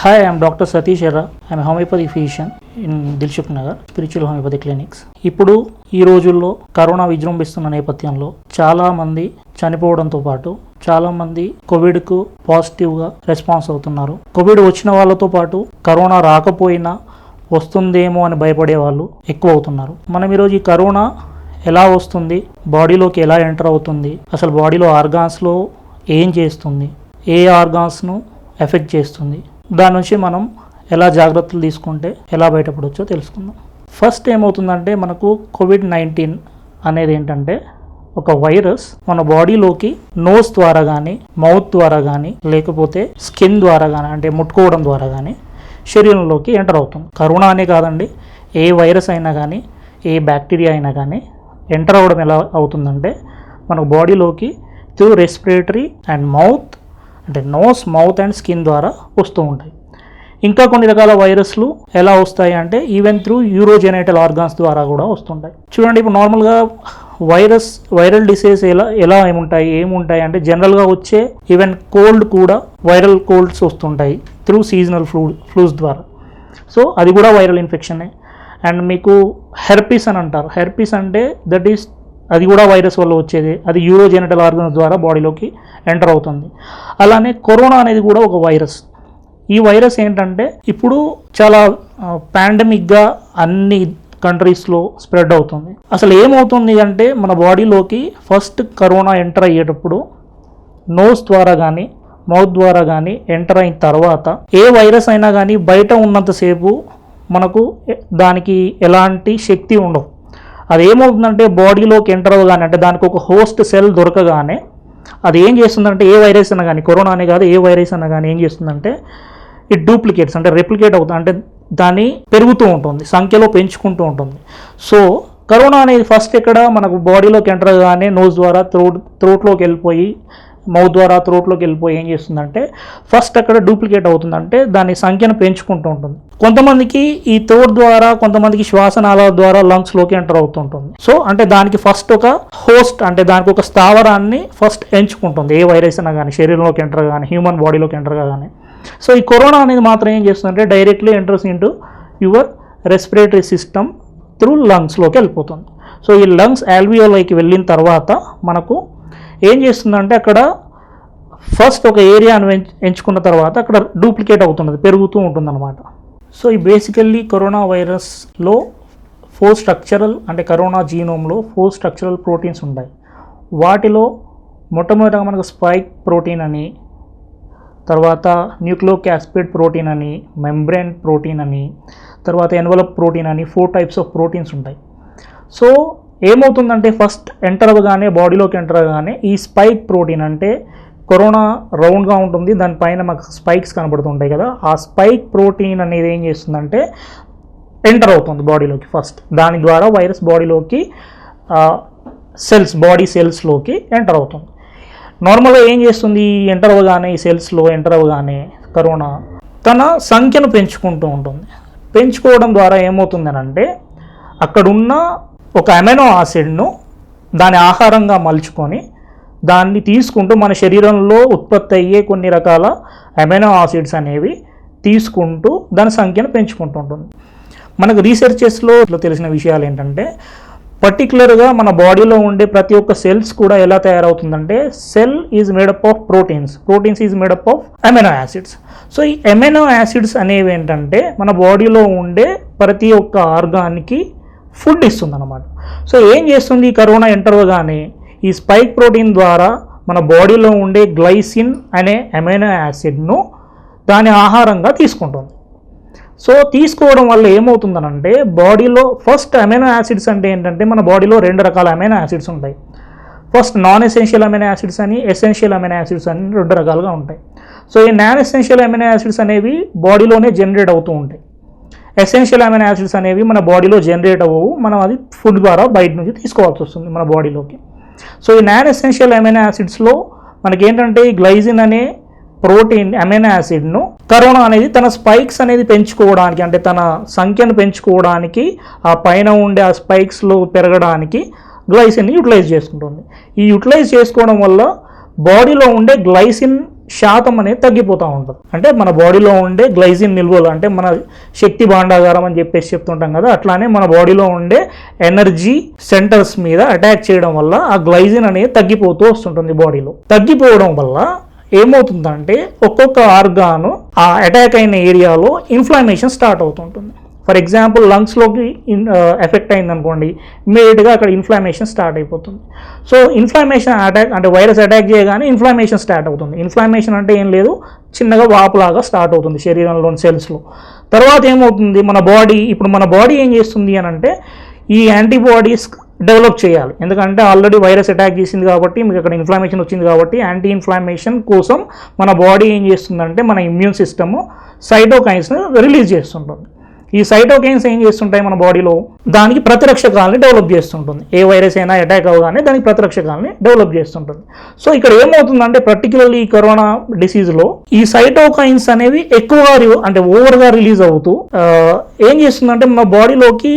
Hi, I am Dr. Satish Erra. I am a homeopathy physician in Dilshuk Nagar, Spiritual Homeopathy Clinics. ఇప్పుడు ఈ రోజుల్లో corona విజృంభిస్తున్న నేపథ్యంలో చాలామంది చనిపోవడంతో పాటు చాలామంది కోవిడ్కు పాజిటివ్గా రెస్పాన్స్ అవుతున్నారు. కోవిడ్ వచ్చిన వాళ్ళతో పాటు కరోనా రాకపోయినా వస్తుందేమో అని భయపడే వాళ్ళు ఎక్కువ అవుతున్నారు. మనం ఈరోజు ఈ కరోనా ఎలా వస్తుంది, బాడీలోకి ఎలా ఎంటర్ అవుతుంది, అసలు బాడీలో ఆర్గాన్స్లో ఏం చేస్తుంది, ఏ ఆర్గాన్స్ను ఎఫెక్ట్ చేస్తుంది, దాని నుంచి మనం ఎలా జాగ్రత్తలు తీసుకుంటే ఎలా బయటపడవచ్చో తెలుసుకుందాం. ఫస్ట్ ఏమవుతుందంటే మనకు కోవిడ్-19 అనేది ఏంటంటే ఒక వైరస్ మన బాడీలోకి నోస్ ద్వారా కానీ మౌత్ ద్వారా కానీ లేకపోతే స్కిన్ ద్వారా కానీ అంటే ముట్టుకోవడం ద్వారా కానీ శరీరంలోకి ఎంటర్ అవుతుంది. కరోనా అనే కాదండి, ఏ వైరస్ అయినా కానీ ఏ బ్యాక్టీరియా అయినా కానీ ఎంటర్ అవ్వడం ఎలా అవుతుందంటే మన బాడీలోకి త్రూ రెస్పిరేటరీ అండ్ మౌత్ అంటే నోస్, మౌత్ అండ్ స్కిన్ ద్వారా వస్తూ ఉంటాయి. ఇంకా కొన్ని రకాల వైరస్లు ఎలా వస్తాయి అంటే ఈవెన్ త్రూ యూరోజెనైటల్ ఆర్గాన్స్ ద్వారా కూడా వస్తుంటాయి. చూడండి, ఇప్పుడు నార్మల్గా వైరల్ డిసీజ్ ఎలా ఏముంటాయి అంటే జనరల్గా వచ్చే ఈవెన్ కోల్డ్ కూడా వైరల్ కోల్డ్స్ వస్తుంటాయి త్రూ సీజనల్ ఫ్లూస్ ద్వారా. సో అది కూడా వైరల్ ఇన్ఫెక్షనే. అండ్ మీకు హెర్పిస్ అని అంటారు. హెర్పిస్ అంటే అది కూడా వైరస్ వల్ల వచ్చేది. అది యూరోజెనైటల్ ఆర్గన్స్ ద్వారా బాడీలోకి ఎంటర్ అవుతుంది. అలానే కరోనా అనేది కూడా ఒక వైరస్. ఈ వైరస్ ఏంటంటే ఇప్పుడు చాలా పాండమిక్గా అన్ని కంట్రీస్లో స్ప్రెడ్ అవుతుంది. అసలు ఏమవుతుంది అంటే మన బాడీలోకి ఫస్ట్ కరోనా ఎంటర్ అయ్యేటప్పుడు నోస్ ద్వారా కానీ మౌత్ ద్వారా కానీ ఎంటర్ అయిన తర్వాత ఏ వైరస్ అయినా కానీ బయట ఉన్నంతసేపు మనకు దానికి ఎలాంటి శక్తి ఉండవు. అది ఏమవుతుందంటే బాడీలోకి ఎంటర్ అవ్వగానే అంటే దానికి ఒక హోస్ట్ సెల్ దొరకగానే అది ఏం చేస్తుందంటే ఏ వైరస్ అయినా కానీ కరోనా అనే కాదు ఏ వైరస్ అయినా కానీ ఏం చేస్తుందంటే ఇట్ డూప్లికేట్స్ అంటే రెప్లికేట్ అవుతుంది, అంటే దాన్ని పెరుగుతూ ఉంటుంది, సంఖ్యలో పెంచుకుంటూ ఉంటుంది. సో కరోనా అనేది ఫస్ట్ ఎక్కడ మనకు బాడీలోకి ఎంటర్ అవ్వగానే నోస్ ద్వారా త్రోట్లోకి వెళ్ళిపోయి మౌత్ ద్వారా త్రోట్లోకి వెళ్ళిపోయి ఏం చేస్తుందంటే ఫస్ట్ అక్కడ డూప్లికేట్ అవుతుందంటే దాని సంఖ్యను పెంచుకుంటూ ఉంటుంది. కొంతమందికి ఈ త్రోట్ ద్వారా, కొంతమందికి శ్వాసనాళాల ద్వారా లంగ్స్లోకి ఎంటర్ అవుతుంటుంది. సో అంటే దానికి ఫస్ట్ ఒక హోస్ట్ అంటే దానికి ఒక స్థావరాన్ని ఫస్ట్ ఎంచుకుంటుంది ఏ వైరస్ అయినా కానీ శరీరంలోకి ఎంటర్ కానీ హ్యూమన్ బాడీలోకి ఎంటర్ కానీ. సో ఈ కరోనా అనేది మాత్రం ఏం చేస్తుందంటే directly enters into your respiratory system through లంగ్స్లోకి వెళ్ళిపోతుంది. సో ఈ లంగ్స్ ఆల్వియోలోకి వెళ్ళిన తర్వాత మనకు ఏం చేస్తుందంటే అక్కడ ఫస్ట్ ఒక ఏరియాను ఎంచుకున్న తర్వాత అక్కడ డూప్లికేట్ అవుతున్నది, పెరుగుతూ ఉంటుందన్నమాట. సో ఈ బేసికల్లీ కరోనా వైరస్లో 4 స్ట్రక్చరల్ అంటే కరోనా జీనోమ్లో 4 స్ట్రక్చరల్ ప్రోటీన్స్ ఉంటాయి. వాటిలో మొట్టమొదటిగా మనకు స్పైక్ ప్రోటీన్ అని, తర్వాత న్యూక్లియోకాస్పిడ్ ప్రోటీన్ అని, మెంబ్రేన్ ప్రోటీన్ అని, తర్వాత ఎన్వలప్ ప్రోటీన్ అని 4 టైప్స్ ఆఫ్ ప్రోటీన్స్ ఉంటాయి. సో ఏమవుతుందంటే ఫస్ట్ ఎంటర్ అవ్వగానే బాడీలోకి ఎంటర్ అవ్వగానే ఈ స్పైక్ ప్రోటీన్ అంటే కరోనా రౌండ్గా ఉంటుంది, దానిపైన మాకు స్పైక్స్ కనబడుతుంటాయి కదా, ఆ స్పైక్ ప్రోటీన్ అనేది ఏం చేస్తుందంటే ఎంటర్ అవుతుంది బాడీలోకి ఫస్ట్. దాని ద్వారా వైరస్ బాడీలోకి బాడీ సెల్స్లోకి ఎంటర్ అవుతుంది. నార్మల్గా ఏం చేస్తుంది ఎంటర్ అవ్వగానే ఈ సెల్స్లో ఎంటర్ అవ్వగానే కరోనా తన సంఖ్యను పెంచుకుంటూ ఉంటుంది. పెంచుకోవడం ద్వారా ఏమవుతుందనంటే అక్కడున్న ఒక అమైనో యాసిడ్ను దాని ఆహారంగా మలుచుకొని దాన్ని తీసుకుంటూ మన శరీరంలో ఉత్పత్తి అయ్యే కొన్ని రకాల అమైనో యాసిడ్స్ అనేవి తీసుకుంటూ దాని సంఖ్యను పెంచుకుంటూ ఉంటుంది. మనకు రీసెర్చెస్లో తెలిసిన విషయాలు ఏంటంటే పర్టికులర్గా మన బాడీలో ఉండే ప్రతి ఒక్క సెల్స్ కూడా ఎలా తయారవుతుందంటే cell is made up of proteins is made up of amino acids. So ఈ అమైనో యాసిడ్స్ అనేవి ఏంటంటే మన బాడీలో ఉండే ప్రతి ఒక్క ఆర్గాన్కి ఫుడ్ ఇస్తుంది అన్నమాట. సో ఏం చేస్తుంది ఈ కరోనా ఎంటర్ అవ్వగానే ఈ స్పైక్ ప్రోటీన్ ద్వారా మన బాడీలో ఉండే గ్లైసిన్ అనే అమైనో యాసిడ్ను దాని ఆహారంగా తీసుకుంటుంది. సో తీసుకోవడం వల్ల ఏమవుతుందనంటే బాడీలో ఫస్ట్ అమైనో యాసిడ్స్ అంటే ఏంటంటే మన బాడీలో 2 రకాల అమైనో యాసిడ్స్ ఉంటాయి. First non essential amino acids అని, ఎసెన్షియల్ అమైనో యాసిడ్స్ అని 2 రకాలుగా ఉంటాయి. సో ఈ నాన్ ఎసెన్షియల్ అమైనో యాసిడ్స్ అనేవి బాడీలోనే జనరేట్ అవుతూ ఉంటాయి. ఎసెన్షియల్ అమైనో యాసిడ్స్ అనేవి మన బాడీలో జనరేట్ అవ్వవు, మనం అది ఫుడ్ ద్వారా బయట నుంచి తీసుకోవాల్సి వస్తుంది మన బాడీలోకి. సో ఈ నాన్ ఎసెన్షియల్ అమైనో యాసిడ్స్లో మనకేంటంటే గ్లైసిన్ అనే ప్రోటీన్ అమైనో యాసిడ్ను కరోనా అనేది తన స్పైక్స్ అనేది పెంచుకోవడానికి అంటే తన సంఖ్యను పెంచుకోవడానికి ఆ పైన ఉండే ఆ స్పైక్స్లో పెరగడానికి గ్లైసిన్ని యూటిలైజ్ చేసుకుంటుంది. ఈ యూటిలైజ్ చేసుకోవడం వల్ల బాడీలో ఉండే గ్లైసిన్ శాతం అనేది తగ్గిపోతూ ఉంటుంది. అంటే మన బాడీలో ఉండే గ్లైసిన్ నిల్వలు, అంటే మన శక్తి భాండాగారం అని చెప్పేసి చెప్తుంటాం కదా, అట్లానే మన బాడీలో ఉండే ఎనర్జీ సెంటర్స్ మీద అటాక్ చేయడం వల్ల ఆ గ్లైసిన్ అనేది తగ్గిపోతూ వస్తుంటుంది. బాడీలో తగ్గిపోవడం వల్ల ఏమవుతుందంటే ఒక్కొక్క ఆర్గాను ఆ అటాక్ అయిన ఏరియాలో ఇన్ఫ్లమేషన్ స్టార్ట్ అవుతుంటుంది. ఫర్ ఎగ్జాంపుల్ లంగ్స్లోకి ఎఫెక్ట్ అయింది అనుకోండి, ఇమ్మీడియట్గా అక్కడ ఇన్ఫ్లమేషన్ స్టార్ట్ అయిపోతుంది. సో ఇన్ఫ్లమేషన్ అటాక్ అంటే వైరస్ అటాక్ చేయగానే ఇన్ఫ్లమేషన్ స్టార్ట్ అవుతుంది. ఇన్ఫ్లమేషన్ అంటే ఏం లేదు, చిన్నగా వాపులాగా స్టార్ట్ అవుతుంది శరీరంలోని సెల్స్లో. తర్వాత ఏమవుతుంది, మన బాడీ ఏం చేస్తుంది అని అంటే ఈ యాంటీబాడీస్ డెవలప్ చేయాలి. ఎందుకంటే ఆల్రెడీ వైరస్ అటాక్ చేసింది కాబట్టి, మీకు అక్కడ ఇన్ఫ్లమేషన్ వచ్చింది కాబట్టి యాంటీ ఇన్ఫ్లమేషన్ కోసం మన బాడీ ఏం చేస్తుందంటే మన ఇమ్యూన్ సిస్టమ్ సైటోకైన్స్ని రిలీజ్ చేస్తుంటుంది. ఈ సైటోకైన్స్ ఏం చేస్తుంటాయి మన బాడీలో, దానికి ప్రతిరక్షకాలని డెవలప్ చేస్తుంటుంది. ఏ వైరస్ అయినా అటాక్ అవగానే దానికి ప్రతిరక్షకాలని డెవలప్ చేస్తుంటుంది. సో ఇక్కడ ఏమవుతుందంటే పర్టికులర్లీ ఈ కరోనా డిసీజ్లో ఈ సైటోకైన్స్ అనేవి ఎక్కువగా అంటే ఓవర్గా రిలీజ్ అవుతూ ఏం చేస్తుందంటే మన బాడీలోకి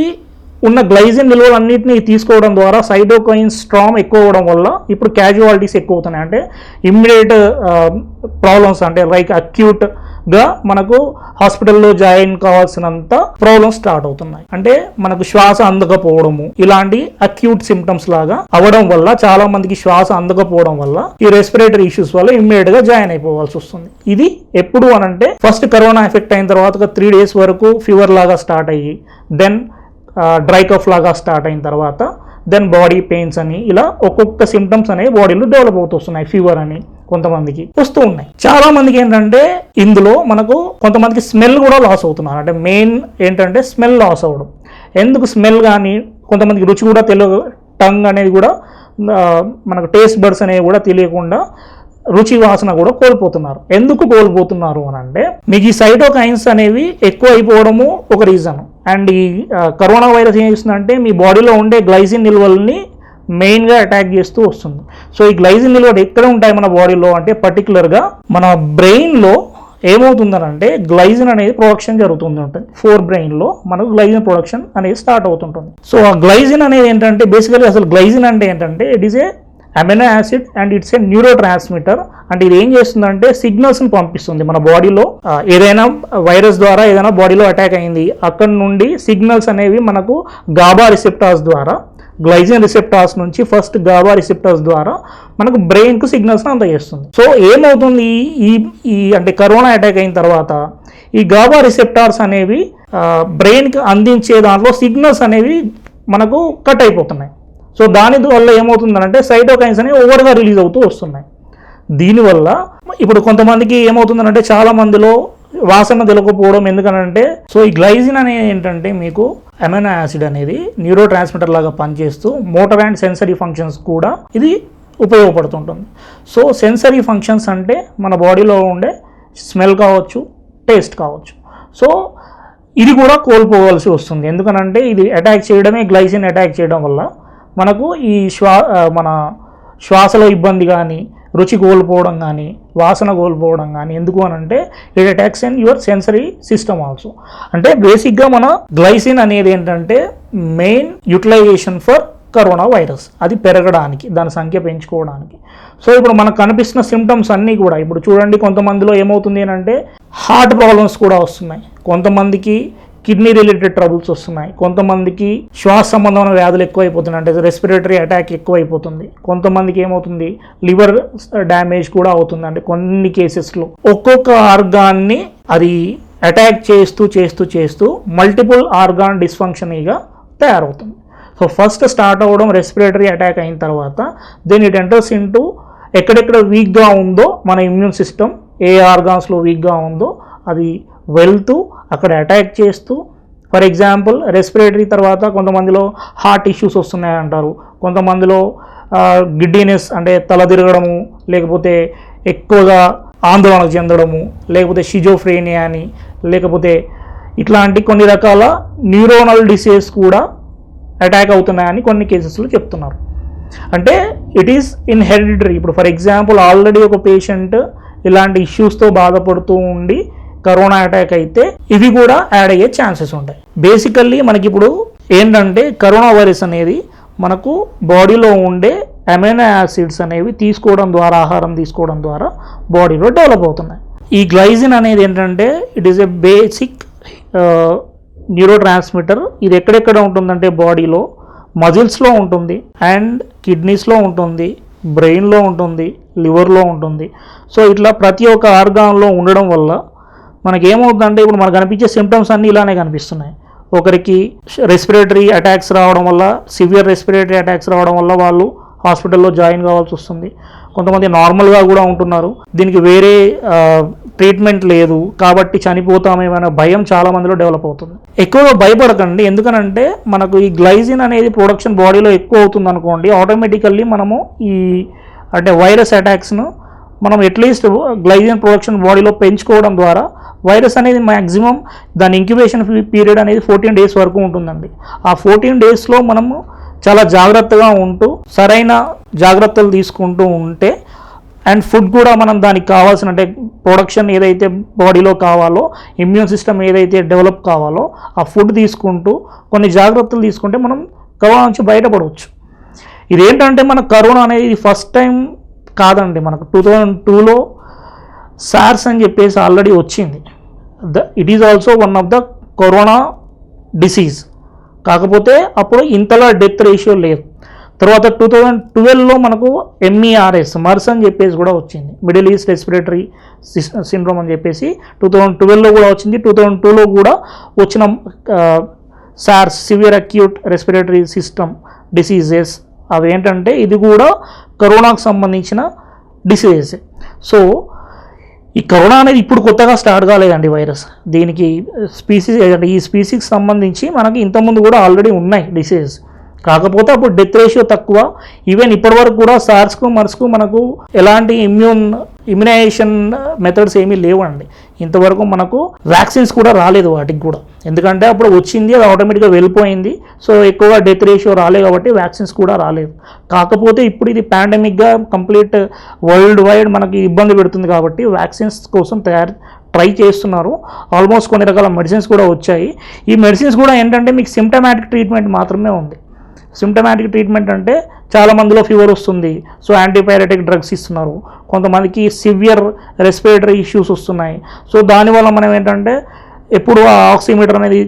ఉన్న గ్లైసిన్ నిల్వలన్నింటినీ తీసుకోవడం ద్వారా సైటోకైన్స్ స్ట్రాంగ్ ఎక్కువ అవ్వడం వల్ల ఇప్పుడు క్యాజువాలిటీస్ ఎక్కువ అవుతున్నాయి. అంటే ఇమ్మీడియట్ ప్రాబ్లమ్స్, అంటే లైక్ అక్యూట్గా మనకు హాస్పిటల్లో జాయిన్ కావాల్సినంత ప్రాబ్లమ్స్ స్టార్ట్ అవుతున్నాయి. అంటే మనకు శ్వాస అందకపోవడము, ఇలాంటి అక్యూట్ సిమ్టమ్స్ లాగా అవ్వడం వల్ల చాలా మందికి శ్వాస అందకపోవడం వల్ల ఈ రెస్పిరేటరీ ఇష్యూస్ వల్ల ఇమ్మీడియట్గా జాయిన్ అయిపోవాల్సి వస్తుంది. ఇది ఎప్పుడు అనంటే ఫస్ట్ కరోనా ఎఫెక్ట్ అయిన తర్వాత 3 days వరకు ఫీవర్ లాగా స్టార్ట్ అయ్యి, దెన్ డ్రై కఫ్ లాగా స్టార్ట్ అయిన తర్వాత దెన్ బాడీ పెయిన్స్ అని, ఇలా ఒక్కొక్క సిమ్టమ్స్ అనేవి బాడీలో డెవలప్ అవుతూ వస్తున్నాయి. ఫీవర్ అని కొంతమందికి వస్తూ ఉన్నాయి. చాలా మందికి ఏంటంటే ఇందులో మనకు కొంతమందికి స్మెల్ కూడా లాస్ అవుతున్నారు. అంటే మెయిన్ ఏంటంటే స్మెల్ లాస్ అవ్వడం. ఎందుకు స్మెల్ కానీ, కొంతమందికి రుచి కూడా టంగ్ అనేది కూడా మనకు టేస్ట్ బడ్స్ అనేవి కూడా తెలియకుండా రుచి వాసన కూడా కోల్పోతున్నారు. ఎందుకు కోల్పోతున్నారు అని అంటే మీకు ఈ సైటోకైన్స్ అనేవి ఎక్కువ అయిపోవడము ఒక రీజన్. అండ్ ఈ కరోనా వైరస్ ఏం చేస్తుందంటే మీ బాడీలో ఉండే గ్లైసిన్ నిల్వల్ని మెయిన్గా అటాక్ చేస్తూ వస్తుంది. సో ఈ గ్లైసిన్ నిల్వలు ఎక్కడ ఉంటాయి మన బాడీలో అంటే పర్టికులర్గా మన బ్రెయిన్లో ఏమవుతుందనంటే గ్లైసిన్ అనేది ప్రొడక్షన్ జరుగుతుంది ఉంటుంది. బ్రెయిన్లో మనకు గ్లైసిన్ ప్రొడక్షన్ అనేది స్టార్ట్ అవుతుంటుంది. సో ఆ గ్లైసిన్ అనేది ఏంటంటే బేసికలీ అసలు గ్లైసిన్ అంటే ఏంటంటే it is a amino acid and it's a neuro transmitter. అంటే ఇది ఏం చేస్తుందంటే సిగ్నల్స్ని పంపిస్తుంది మన బాడీలో. ఏదైనా వైరస్ ద్వారా ఏదైనా బాడీలో అటాక్ అయింది, అక్కడ నుండి సిగ్నల్స్ అనేవి మనకు గాబా రిసెప్టార్స్ ద్వారా, గ్లైసిన్ రిసెప్టార్స్ నుంచి ఫస్ట్ గాబా రిసెప్టార్స్ ద్వారా మనకు బ్రెయిన్కు సిగ్నల్స్ని అందజేస్తుంది. సో ఏమవుతుంది, ఈ అంటే కరోనా అటాక్ అయిన తర్వాత ఈ గాబా రిసెప్టార్స్ అనేవి బ్రెయిన్కి అందించే దాంట్లో సిగ్నల్స్ అనేవి మనకు కట్ అయిపోతున్నాయి. సో దాని వల్ల ఏమవుతుందంటే సైటోకైన్స్ అనేవి ఓవర్గా రిలీజ్ అవుతూ వస్తున్నాయి. దీనివల్ల ఇప్పుడు కొంతమందికి ఏమవుతుందంటే చాలా మందిలో వాసన తెలియకపోవడం. ఎందుకనంటే సో ఈ గ్లైసిన్ అనేది ఏంటంటే మీకు అమినో యాసిడ్ అనేది న్యూరో ట్రాన్స్మిటర్ లాగా పనిచేస్తూ మోటార్ అండ్ సెన్సరీ ఫంక్షన్స్ కూడా ఇది ఉపయోగపడుతుంటుంది. సో సెన్సరీ ఫంక్షన్స్ అంటే మన బాడీలో ఉండే స్మెల్ కావచ్చు, టేస్ట్ కావచ్చు. సో ఇది కూడా కోల్పోవాల్సి వస్తుంది. ఎందుకనంటే ఇది అటాక్ చేయడమే, గ్లైసిన్ అటాక్ చేయడం వల్ల మనకు ఈ మన శ్వాసలో ఇబ్బంది కానీ, రుచి కోల్పోవడం కానీ, వాసన కోల్పోవడం కానీ. ఎందుకు అనంటే it attacks in your sensory system also. అంటే బేసిక్గా మన గ్లైసిన్ అనేది ఏంటంటే main utilization for corona virus, అది పెరగడానికి, దాని సంఖ్య పెంచుకోవడానికి. సో ఇప్పుడు మనకు కనిపిస్తున్న సిమ్టమ్స్ అన్నీ కూడా ఇప్పుడు చూడండి, కొంతమందిలో ఏమవుతుంది అంటే హార్ట్ ప్రాబ్లమ్స్ కూడా వస్తున్నాయి, కొంతమందికి కిడ్నీ రిలేటెడ్ ట్రబుల్స్ వస్తున్నాయి, కొంతమందికి శ్వాస సంబంధమైన వ్యాధులు ఎక్కువైపోతున్నాయి, అంటే రెస్పిరేటరీ అటాక్ ఎక్కువైపోతుంది, కొంతమందికి ఏమవుతుంది లివర్ డ్యామేజ్ కూడా అవుతుంది. అంటే కొన్ని కేసెస్లో ఒక్కొక్క ఆర్గాన్ని అది అటాక్ చేస్తూ చేస్తూ చేస్తూ మల్టిపుల్ ఆర్గాన్ డిస్ఫంక్షనీగా తయారవుతుంది. సో ఫస్ట్ స్టార్ట్ అవ్వడం రెస్పిరేటరీ అటాక్ అయిన తర్వాత దెన్ ఇట్ ఎంటర్స్ ఇంటూ ఎక్కడెక్కడ వీక్గా ఉందో మన ఇమ్యూన్ సిస్టమ్, ఏ ఆర్గాన్స్లో వీక్గా ఉందో అది వెళ్తూ అక్కడ అటాక్ చేస్తూ, ఫర్ ఎగ్జాంపుల్ రెస్పిరేటరీ తర్వాత కొంతమందిలో హార్ట్ ఇష్యూస్ వస్తున్నాయి అంటారు, కొంతమందిలో గిడ్డీనెస్ అంటే తల తిరగడము, లేకపోతే ఎక్కువగా ఆందోళన చెందడము, లేకపోతే షిజోఫ్రేనియా అని, లేకపోతే ఇట్లాంటి కొన్ని రకాల న్యూరోనల్ డిసీజెస్ కూడా అటాక్ అవుతున్నాయని కొన్ని కేసెస్లో చెప్తున్నారు. అంటే ఇట్ ఈస్ ఇన్హెరిడిటరీ. ఇప్పుడు ఫర్ ఎగ్జాంపుల్ ఆల్రెడీ ఒక పేషెంట్ ఇలాంటి ఇష్యూస్తో బాధపడుతూ ఉండి కరోనా అటాక్ అయితే ఇవి కూడా యాడ్ అయ్యే ఛాన్సెస్ ఉంటాయి. బేసికల్లీ మనకి ఇప్పుడు ఏంటంటే కరోనా వైరస్ అనేది మనకు బాడీలో ఉండే అమైనో యాసిడ్స్ అనేవి తీసుకోవడం ద్వారా, ఆహారం తీసుకోవడం ద్వారా బాడీలో డెవలప్ అవుతున్నాయి. ఈ గ్లైసిన్ అనేది ఏంటంటే it is a basic neuro transmitter. ఇది ఎక్కడెక్కడ ఉంటుందంటే బాడీలో మజిల్స్లో ఉంటుంది, అండ్ కిడ్నీస్లో ఉంటుంది, బ్రెయిన్లో ఉంటుంది, లివర్లో ఉంటుంది. సో ఇట్లా ప్రతి ఒక్క ఆర్గాన్లో ఉండడం వల్ల మనకేమవుతుందంటే ఇప్పుడు మనకు కనిపించే సిమ్టమ్స్ అన్నీ ఇలానే కనిపిస్తున్నాయి. ఒకరికి రెస్పిరేటరీ అటాక్స్ రావడం వల్ల, సివియర్ రెస్పిరేటరీ అటాక్స్ రావడం వల్ల వాళ్ళు హాస్పిటల్లో జాయిన్ కావాల్సి వస్తుంది. కొంతమంది నార్మల్గా కూడా ఉంటున్నారు, దీనికి వేరే ట్రీట్మెంట్ లేదు కాబట్టి చనిపోతామేమైనా భయం చాలా మందిలో డెవలప్ అవుతుంది. ఎక్కువగా భయపడకండి, ఎందుకనంటే మనకు ఈ గ్లైసిన్ అనేది ప్రొడక్షన్ బాడీలో ఎక్కువ అవుతుంది అనుకోండి, ఆటోమేటికల్లీ మనము ఈ అంటే వైరస్ అటాక్స్ను మనం అట్లీస్ట్ గ్లైసిన్ ప్రొడక్షన్ బాడీలో పెంచుకోవడం ద్వారా వైరస్ అనేది మ్యాక్సిమం దాని ఇంక్యుబేషన్ పీరియడ్ అనేది 14 days వరకు ఉంటుందండి. ఆ 14 daysలో మనము చాలా జాగ్రత్తగా ఉంటూ సరైన జాగ్రత్తలు తీసుకుంటూ ఉంటే, అండ్ ఫుడ్ కూడా మనం దానికి కావాల్సిన అంటే ప్రొడక్షన్ ఏదైతే బాడీలో కావాలో, ఇమ్యూన్ సిస్టమ్ ఏదైతే డెవలప్ కావాలో ఆ ఫుడ్ తీసుకుంటూ కొన్ని జాగ్రత్తలు తీసుకుంటే మనం కరోనా నుంచి బయటపడవచ్చు. ఇదేంటంటే మన కరోనా అనేది ఫస్ట్ టైం కాదండి, మనకు 2002లో సార్స్ అని చెప్పేసి ఆల్రెడీ వచ్చింది. It is also one of the corona disease. కాకపోతే అప్పుడు ఇంతలా డెత్ రేషియో లేదు. తర్వాత 2012లో మనకు MERS మర్స్ అని చెప్పేసి కూడా వచ్చింది, మిడిల్ ఈస్ట్ రెస్పిరేటరీ సిండ్రోమ్ అని చెప్పేసి 2012లో కూడా వచ్చింది. 2002లో కూడా వచ్చిన SARS, severe acute respiratory system diseases, అవి ఏంటంటే ఇది కూడా కరోనాకు సంబంధించిన డిసీజెస్. సో ఈ కరోనా అనేది ఇప్పుడు కొత్తగా స్టార్ట్ కాలేదండి వైరస్. దీనికి స్పీసీస్ అంటే ఈ స్పీసీకి సంబంధించి మనకి ఇంతకుముందు కూడా ఆల్రెడీ ఉన్నాయి డిసీజెస్, కాకపోతే అప్పుడు డెత్ రేషియో తక్కువ. ఈవెన్ ఇప్పటివరకు కూడా సార్స్కు మర్స్కు మనకు ఎలాంటి ఇమ్యునైజేషన్ మెథడ్స్ ఏమీ లేవండి. ఇంతవరకు మనకు వ్యాక్సిన్స్ కూడా రాలేదు వాటికి కూడా, ఎందుకంటే అప్పుడు వచ్చింది అది ఆటోమేటిక్గా వెళ్ళిపోయింది. సో ఎక్కువగా డెత్ రేషియో రాలేదు కాబట్టి వ్యాక్సిన్స్ కూడా రాలేదు. కాకపోతే ఇప్పుడు ఇది పాండమిక్గా కంప్లీట్ వరల్డ్ వైడ్ మనకి ఇబ్బంది పెడుతుంది కాబట్టి వ్యాక్సిన్స్ కోసం ట్రై చేస్తున్నారు. ఆల్మోస్ట్ కొన్ని రకాల మెడిసిన్స్ కూడా వచ్చాయి. ఈ మెడిసిన్స్ కూడా ఏంటంటే మీకు సిమ్టమాటిక్ ట్రీట్మెంట్ మాత్రమే ఉంది. సిమ్టమాటిక్ ట్రీట్మెంట్ అంటే చాలా మందిలో ఫీవర్ వస్తుంది, సో యాంటీపైరెటిక్ డ్రగ్స్ ఇస్తున్నారు. కొంతమందికి సివియర్ రెస్పిరేటరీ ఇష్యూస్ వస్తున్నాయి. సో దానివల్ల మనం ఏంటంటే ఎప్పుడు ఆ ఆక్సిమీటర్ అనేది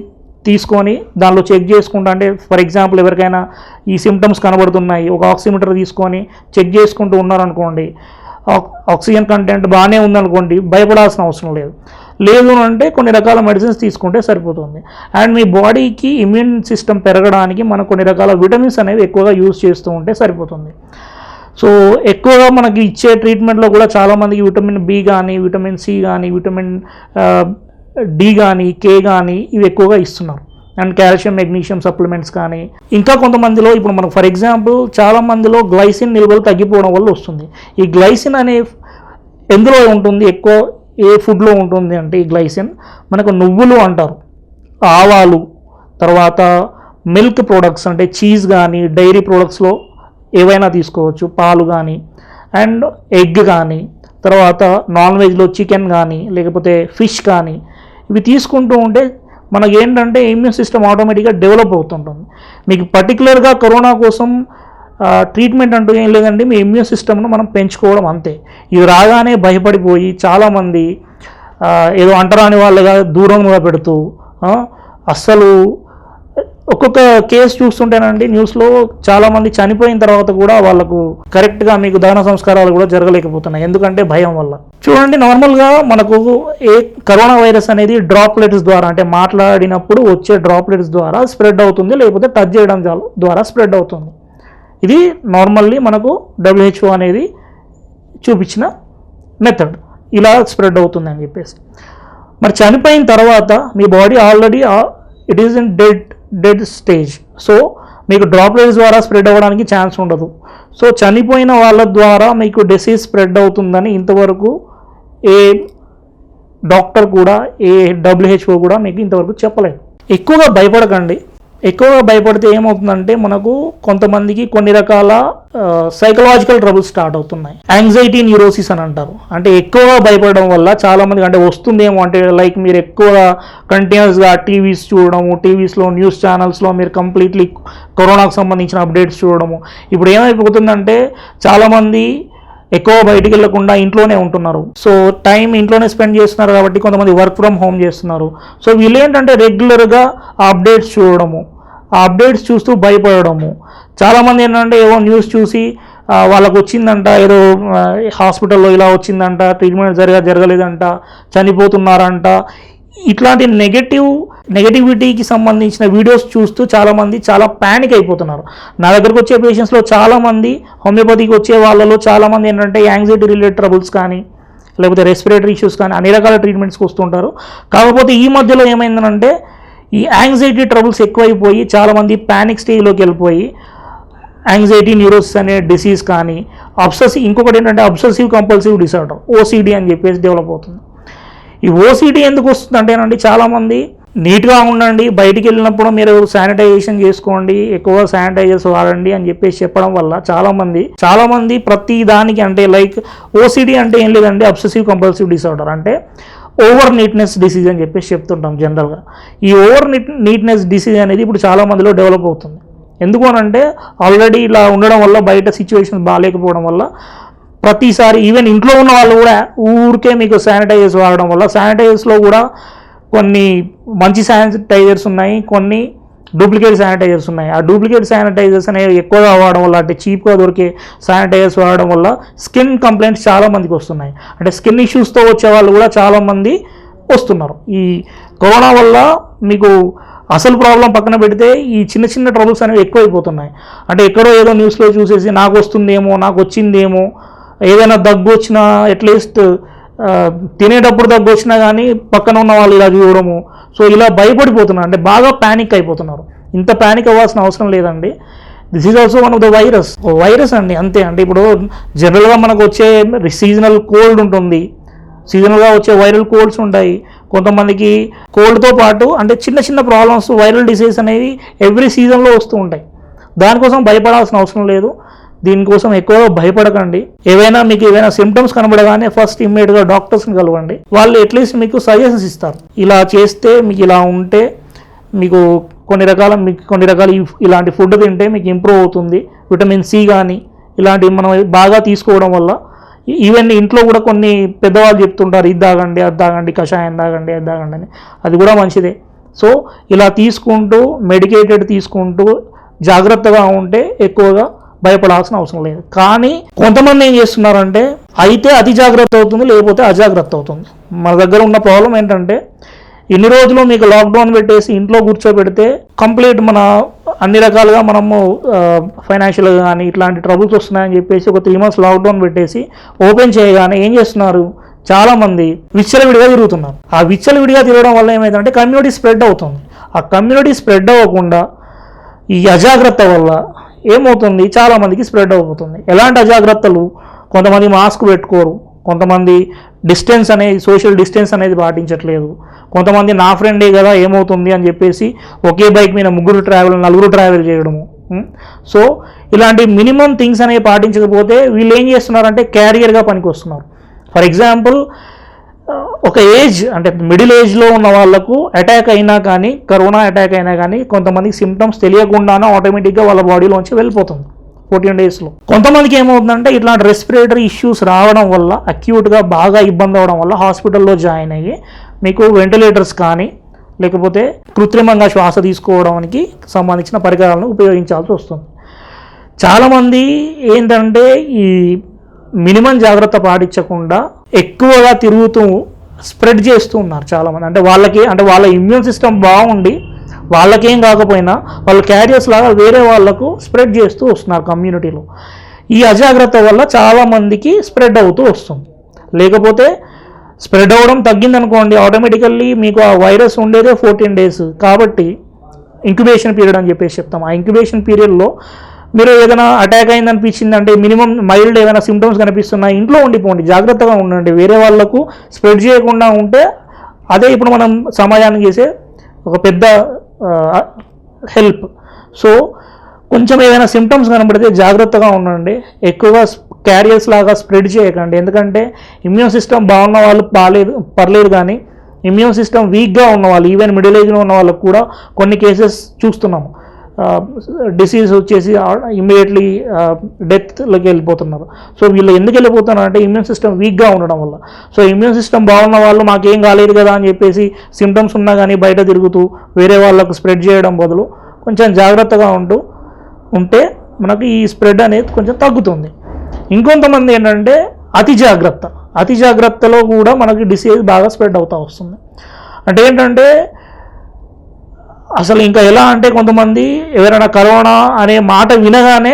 తీసుకొని దానిలో చెక్ చేసుకుంటా, అంటే ఫర్ ఎగ్జాంపుల్ ఎవరికైనా ఈ సిమ్టమ్స్ కనబడుతున్నాయి, ఒక ఆక్సిమీటర్ తీసుకొని చెక్ చేసుకుంటూ ఉన్నారనుకోండి, ఆక్సిజన్ కంటెంట్ బాగానే ఉందనుకోండి, భయపడాల్సిన అవసరం లేదు అంటే కొన్ని రకాల మెడిసిన్స్ తీసుకుంటే సరిపోతుంది. అండ్ మీ బాడీకి ఇమ్యూన్ సిస్టమ్ పెరగడానికి మనం కొన్ని రకాల విటమిన్స్ అనేవి ఎక్కువగా యూజ్ చేస్తూ ఉంటే సరిపోతుంది. సో ఎక్కువగా మనకి ఇచ్చే ట్రీట్మెంట్లో కూడా చాలామందికి విటమిన్ B కానీ, విటమిన్ C కానీ, విటమిన్ D కానీ, K కానీ ఇవి ఎక్కువగా ఇస్తున్నారు. అండ్ కాల్షియం, మెగ్నీషియం సప్లిమెంట్స్ కానీ. ఇంకా కొంతమందిలో ఇప్పుడు మనకు ఫర్ ఎగ్జాంపుల్ చాలామందిలో గ్లైసిన్ నిల్వలు తగ్గిపోవడం వల్ల వస్తుంది. ఈ గ్లైసిన్ అనే ఎందులో ఉంటుంది, ఎక్కువ ఏ ఫుడ్లో ఉంటుంది అంటే ఈ గ్లైసిన్ మనకు నువ్వులు అంటారు, ఆవాలు, తర్వాత మిల్క్ ప్రోడక్ట్స్ అంటే చీజ్ కానీ, డైరీ ప్రోడక్ట్స్లో ఏవైనా తీసుకోవచ్చు, పాలు కానీ, అండ్ ఎగ్ కానీ, తర్వాత నాన్ వెజ్లో చికెన్ కానీ, లేకపోతే ఫిష్ కానీ, ఇవి తీసుకుంటూ ఉంటే మనకి ఏంటంటే ఇమ్యూన్ సిస్టమ్ ఆటోమేటిక్గా డెవలప్ అవుతుంటుంది. మీకు పర్టికులర్గా కరోనా కోసం ట్రీట్మెంట్ అంటూ ఏం లేదండి, మీ ఇమ్యూన్ సిస్టమ్ను మనం పెంచుకోవడం అంతే. ఇది రాగానే భయపడిపోయి చాలామంది ఏదో అంటరాని వాళ్ళగా దూరంగా పెడుతూ అస్సలు ఒక్కొక్క కేసు చూస్తుంటేనండి న్యూస్లో చాలామంది చనిపోయిన తర్వాత కూడా వాళ్ళకు కరెక్ట్గా మీకు దహన సంస్కారాలు కూడా జరగలేకపోతున్నాయి, ఎందుకంటే భయం వల్ల. చూడండి, నార్మల్గా మనకు కరోనా వైరస్ అనేది డ్రాప్లెట్స్ ద్వారా అంటే మాట్లాడినప్పుడు వచ్చే డ్రాప్లెట్స్ ద్వారా స్ప్రెడ్ అవుతుంది, లేకపోతే టచ్ చేయడం ద్వారా స్ప్రెడ్ అవుతుంది. ఇది నార్మల్లీ మనకు WHO అనేది చూపించిన మెథడ్, ఇలా స్ప్రెడ్ అవుతుంది అని చెప్పేసి. మరి చనిపోయిన తర్వాత మీ body already it is in dead stage, so మీకు డ్రాప్లెట్స్ ద్వారా స్ప్రెడ్ అవ్వడానికి ఛాన్స్ ఉండదు. సో చనిపోయిన వాళ్ళ ద్వారా మీకు డిసీజ్ స్ప్రెడ్ అవుతుందని ఇంతవరకు ఏ డాక్టర్ కూడా, ఏ WHO కూడా మీకు ఇంతవరకు చెప్పలేదు. ఎక్కువగా భయపడకండి, ఎక్కువగా భయపడితే ఏమవుతుందంటే మనకు కొంతమందికి కొన్ని రకాల సైకలాజికల్ ట్రబుల్స్ స్టార్ట్ అవుతున్నాయి. యాంగ్జైటీ న్యూరోసిస్ అని అంటారు. అంటే ఎక్కువగా భయపడడం వల్ల చాలామందికి అంటే వస్తుందేమో అంటే లైక్ మీరు ఎక్కువగా కంటిన్యూస్గా టీవీస్ చూడడము, టీవీస్లో న్యూస్ ఛానల్స్లో మీరు కంప్లీట్లీ కరోనాకు సంబంధించిన అప్డేట్స్ చూడడము. ఇప్పుడు ఏమైపోతుందంటే చాలామంది ఎక్కువ బయటికి వెళ్ళకుండా ఇంట్లోనే ఉంటున్నారు. సో టైం ఇంట్లోనే స్పెండ్ చేస్తున్నారు కాబట్టి కొంతమంది వర్క్ ఫ్రమ్ హోమ్ చేస్తున్నారు. సో వీళ్ళు ఏంటంటే రెగ్యులర్గా ఆ అప్డేట్స్ చూడడము, ఆ అప్డేట్స్ చూస్తూ భయపడము. చాలామంది ఏంటంటే ఏవో న్యూస్ చూసి వాళ్ళకు వచ్చిందంట, ఏదో హాస్పిటల్లో ఇలా వచ్చిందంట, ట్రీట్మెంట్ జరగలేదంట, చనిపోతున్నారంట, ఇట్లాంటి నెగటివిటీకి సంబంధించిన వీడియోస్ చూస్తూ చాలామంది చాలా ప్యానిక్ అయిపోతున్నారు. నా దగ్గరకు వచ్చే పేషెంట్స్లో చాలామంది, హోమియోపతికి వచ్చే వాళ్ళలో చాలామంది ఏంటంటే యాంగ్జైటీ రిలేటెడ్ ట్రబుల్స్ కానీ లేకపోతే రెస్పిరేటరీ ఇష్యూస్ కానీ అన్ని రకాల ట్రీట్మెంట్స్కి వస్తుంటారు. కాకపోతే ఈ మధ్యలో ఏమైందంటే ఈ యాంగ్జైటీ ట్రబుల్స్ ఎక్కువైపోయి చాలామంది ప్యానిక్ స్టేజ్లోకి వెళ్ళిపోయి యాంగ్జైటీ న్యూరోసిస్ అనే డిసీజ్ కానీ ఇంకొకటి ఏంటంటే అబ్సెసివ్ కంపల్సివ్ డిసార్డర్ ఓసిడి అని చెప్పేసి డెవలప్ అవుతుంది. ఈ ఓసిడి ఎందుకు వస్తుంది అంటేనండి చాలామంది నీట్గా ఉండండి, బయటికి వెళ్ళినప్పుడు మీరు శానిటైజేషన్ చేసుకోండి, ఎక్కువ శానిటైజర్స్ వాడండి అని చెప్పేసి చెప్పడం వల్ల చాలామంది ప్రతి దానికి అంటే లైక్ ఓసిడి అంటే ఏం లేదండి, అబ్సెసివ్ కంపల్సివ్ డిసార్డర్ అంటే ఓవర్ నీట్నెస్ డిసీజ్ అని చెప్పేసి చెప్తుంటాం జనరల్గా. ఈ ఓవర్ నీట్నెస్ డిసీజ్ అనేది ఇప్పుడు చాలామందిలో డెవలప్ అవుతుంది. ఎందుకు అనంటే ఆల్రెడీ ఇలా ఉండడం వల్ల బయట సిచ్యువేషన్ బాగాలేకపోవడం వల్ల ప్రతిసారి ఈవెన్ ఇంట్లో ఉన్న వాళ్ళు కూడా ఊరికే మీకు శానిటైజర్స్ వాడడం వల్ల శానిటైజర్స్లో కూడా కొన్ని మంచి శానిటైజర్స్ ఉన్నాయి, కొన్ని డూప్లికేట్ శానిటైజర్స్ ఉన్నాయి. ఆ డూప్లికేట్ శానిటైజర్స్ అనేవి ఎక్కువగా వాడడం వల్ల అంటే చీప్గా దొరికే శానిటైజర్స్ వాడడం వల్ల స్కిన్ కంప్లైంట్స్ చాలామందికి వస్తున్నాయి. అంటే స్కిన్ ఇష్యూస్తో వచ్చే వాళ్ళు కూడా చాలామంది వస్తున్నారు. ఈ కరోనా వల్ల మీకు అసలు ప్రాబ్లం పక్కన పెడితే ఈ చిన్న చిన్న ట్రబుల్స్ అనేవి ఎక్కువైపోతున్నాయి. అంటే ఎక్కడో ఏదో న్యూస్లో చూసేసి నాకు వస్తుందేమో, నాకు వచ్చిందేమో, ఏదైనా దగ్గు వచ్చినా అట్లీస్ట్ తినేటప్పుడు దగ్గు వచ్చినా కానీ పక్కన ఉన్న వాళ్ళు ఇలా చూడడము. సో ఇలా భయపడిపోతున్నారు, అంటే బాగా ప్యానిక్ అయిపోతున్నారు. ఇంత ప్యానిక్ అవ్వాల్సిన అవసరం లేదండి. This is also one of the virus అండి, అంతే. అంటే ఇప్పుడు జనరల్గా మనకు వచ్చే సీజనల్ కోల్డ్ ఉంటుంది, సీజనల్గా వచ్చే వైరల్ కోల్డ్స్ ఉంటాయి. కొంతమందికి కోల్డ్తో పాటు అంటే చిన్న చిన్న ప్రాబ్లమ్స్ వైరల్ డిసీజ్ అనేవి ఎవ్రీ సీజన్లో వస్తూ ఉంటాయి. దానికోసం భయపడాల్సిన అవసరం లేదు. దీనికోసం ఎక్కువగా భయపడకండి. మీకు ఏవైనా సిమ్టమ్స్ కనబడగానే ఫస్ట్ ఇమ్మీడియట్గా డాక్టర్స్ని కలవండి. వాళ్ళు అట్లీస్ట్ మీకు సజెషన్స్ ఇస్తారు, ఇలా చేస్తే మీకు ఇలా ఉంటే మీకు కొన్ని రకాల ఇలాంటి ఫుడ్ తింటే మీకు ఇంప్రూవ్ అవుతుంది. విటమిన్ సి కానీ ఇలాంటివి మనం బాగా తీసుకోవడం వల్ల ఈవెన్ ఇంట్లో కూడా కొన్ని పెద్దవాళ్ళు చెప్తుంటారు, ఇది తాగండి, అది తాగండి, కషాయం తాగండి, అది తాగండి అని. అది కూడా మంచిదే. సో ఇలా తీసుకుంటూ మెడికేటెడ్ తీసుకుంటూ జాగ్రత్తగా ఉంటే ఎక్కువగా భయపడాల్సిన అవసరం లేదు. కానీ కొంతమంది ఏం చేస్తున్నారంటే అయితే అతి జాగ్రత్త అవుతుంది, లేకపోతే అజాగ్రత్త అవుతుంది. మన దగ్గర ఉన్న ప్రాబ్లం ఏంటంటే ఇన్ని రోజులు మీకు లాక్డౌన్ పెట్టేసి ఇంట్లో కూర్చోబెడితే కంప్లీట్ మన అన్ని రకాలుగా మనము ఫైనాన్షియల్గా కానీ ఇట్లాంటి ట్రబుల్స్ వస్తున్నాయని చెప్పేసి ఒక 3 months లాక్డౌన్ పెట్టేసి ఓపెన్ చేయగానే ఏం చేస్తున్నారు, చాలామంది విచ్చలవిడిగా తిరుగుతున్నారు. ఆ విచ్చలవిడిగా తిరగడం వల్ల ఏమైందంటే కమ్యూనిటీ స్ప్రెడ్ అవుతుంది. ఆ కమ్యూనిటీ స్ప్రెడ్ అవ్వకుండా ఈ అజాగ్రత్త వల్ల ఏమవుతుంది, చాలామందికి స్ప్రెడ్ అయిపోతుంది. ఎలాంటి అజాగ్రత్తలు, కొంతమంది మాస్క్ పెట్టుకోరు, కొంతమంది సోషల్ డిస్టెన్స్ అనేది పాటించట్లేదు, కొంతమంది నా ఫ్రెండే కదా ఏమవుతుంది అని చెప్పేసి ఒకే బైక్ మీద 4 ట్రావెల్ చేయడము. సో ఇలాంటి మినిమం థింగ్స్ అనేవి పాటించకపోతే వీళ్ళు ఏం చేస్తున్నారంటే క్యారియర్గా పనికి వస్తున్నారు. ఫర్ ఎగ్జాంపుల్ ఒక ఏజ్ అంటే మిడిల్ ఏజ్లో ఉన్న వాళ్ళకు అటాక్ అయినా కానీ, కరోనా అటాక్ అయినా కానీ కొంతమందికి సిమ్టమ్స్ తెలియకుండానే ఆటోమేటిక్గా వాళ్ళ బాడీలోంచి వెళ్ళిపోతుంది 14 daysలో. కొంతమందికి ఏమవుతుందంటే ఇట్లాంటి రెస్పిరేటరీ ఇష్యూస్ రావడం వల్ల అక్యూట్గా బాగా ఇబ్బంది అవ్వడం వల్ల హాస్పిటల్లో జాయిన్ అయ్యి మీకు వెంటిలేటర్స్ కానీ లేకపోతే కృత్రిమంగా శ్వాస తీసుకోవడానికి సంబంధించిన పరికరాలను ఉపయోగించాల్సి వస్తుంది. చాలామంది ఏంటంటే ఈ మినిమం జాగ్రత్త పాటించకుండా ఎక్కువగా తిరుగుతూ స్ప్రెడ్ చేస్తూ ఉన్నారు చాలామంది. అంటే వాళ్ళ ఇమ్యూన్ సిస్టమ్ బాగుండి వాళ్ళకేం కాకపోయినా వాళ్ళు క్యారియర్స్ లాగా వేరే వాళ్ళకు స్ప్రెడ్ చేస్తూ వస్తున్నారు కమ్యూనిటీలో. ఈ అజాగ్రత్త వల్ల చాలామందికి స్ప్రెడ్ అవుతూ వస్తుంది. లేకపోతే స్ప్రెడ్ అవ్వడం తగ్గిందనుకోండి, ఆటోమేటికల్లీ మీకు ఆ వైరస్ ఉండేదే 14 days కాబట్టి ఇంక్యుబేషన్ పీరియడ్ అని చెప్పేసి చెప్తాం. ఆ ఇంక్యుబేషన్ పీరియడ్లో మీరు ఏదైనా అటాక్ అయిందనిపించింది అంటే మినిమం మైల్డ్ ఏదైనా సిమ్టమ్స్ కనిపిస్తున్నా ఇంట్లో ఉండిపోండి, జాగ్రత్తగా ఉండండి. వేరే వాళ్ళకు స్ప్రెడ్ చేయకుండా ఉంటే అదే ఇప్పుడు మనం సమాజానికి చేసే ఒక పెద్ద హెల్ప్. సో కొంచెం ఏదైనా సిమ్టమ్స్ కనబడితే జాగ్రత్తగా ఉండండి, ఎక్కువగా క్యారియర్స్ లాగా స్ప్రెడ్ చేయకండి. ఎందుకంటే ఇమ్యూన్ సిస్టమ్ బాగున్న వాళ్ళు పర్లేదు, కానీ ఇమ్యూన్ సిస్టమ్ వీక్గా ఉన్న వాళ్ళు, ఈవెన్ మిడిల్ ఏజ్లో ఉన్న వాళ్ళకు కూడా కొన్ని కేసెస్ చూస్తున్నాము. డిసీజ్ వచ్చేసి ఇమ్మీడియట్లీ డెత్లోకి వెళ్ళిపోతున్నారు. సో వీళ్ళు ఎందుకు వెళ్ళిపోతున్నారు అంటే ఇమ్యూన్ సిస్టమ్ వీక్గా ఉండడం వల్ల. సో ఇమ్యూన్ సిస్టమ్ బాగున్న వాళ్ళు మాకేం కాలేదు కదా అని చెప్పేసి సిమ్టమ్స్ ఉన్నా కానీ బయట తిరుగుతూ వేరే వాళ్ళకు స్ప్రెడ్ చేయడం బదులు కొంచెం జాగ్రత్తగా ఉంటే మనకు ఈ స్ప్రెడ్ అనేది కొంచెం తగ్గుతుంది. ఇంకొంతమంది ఏంటంటే అతి జాగ్రత్తలో కూడా మనకి డిసీజ్ బాగా స్ప్రెడ్ అవుతూ వస్తుంది. అంటే ఏంటంటే అసలు ఇంకా ఎలా అంటే కొంతమంది ఎవరైనా కరోనా అనే మాట వినగానే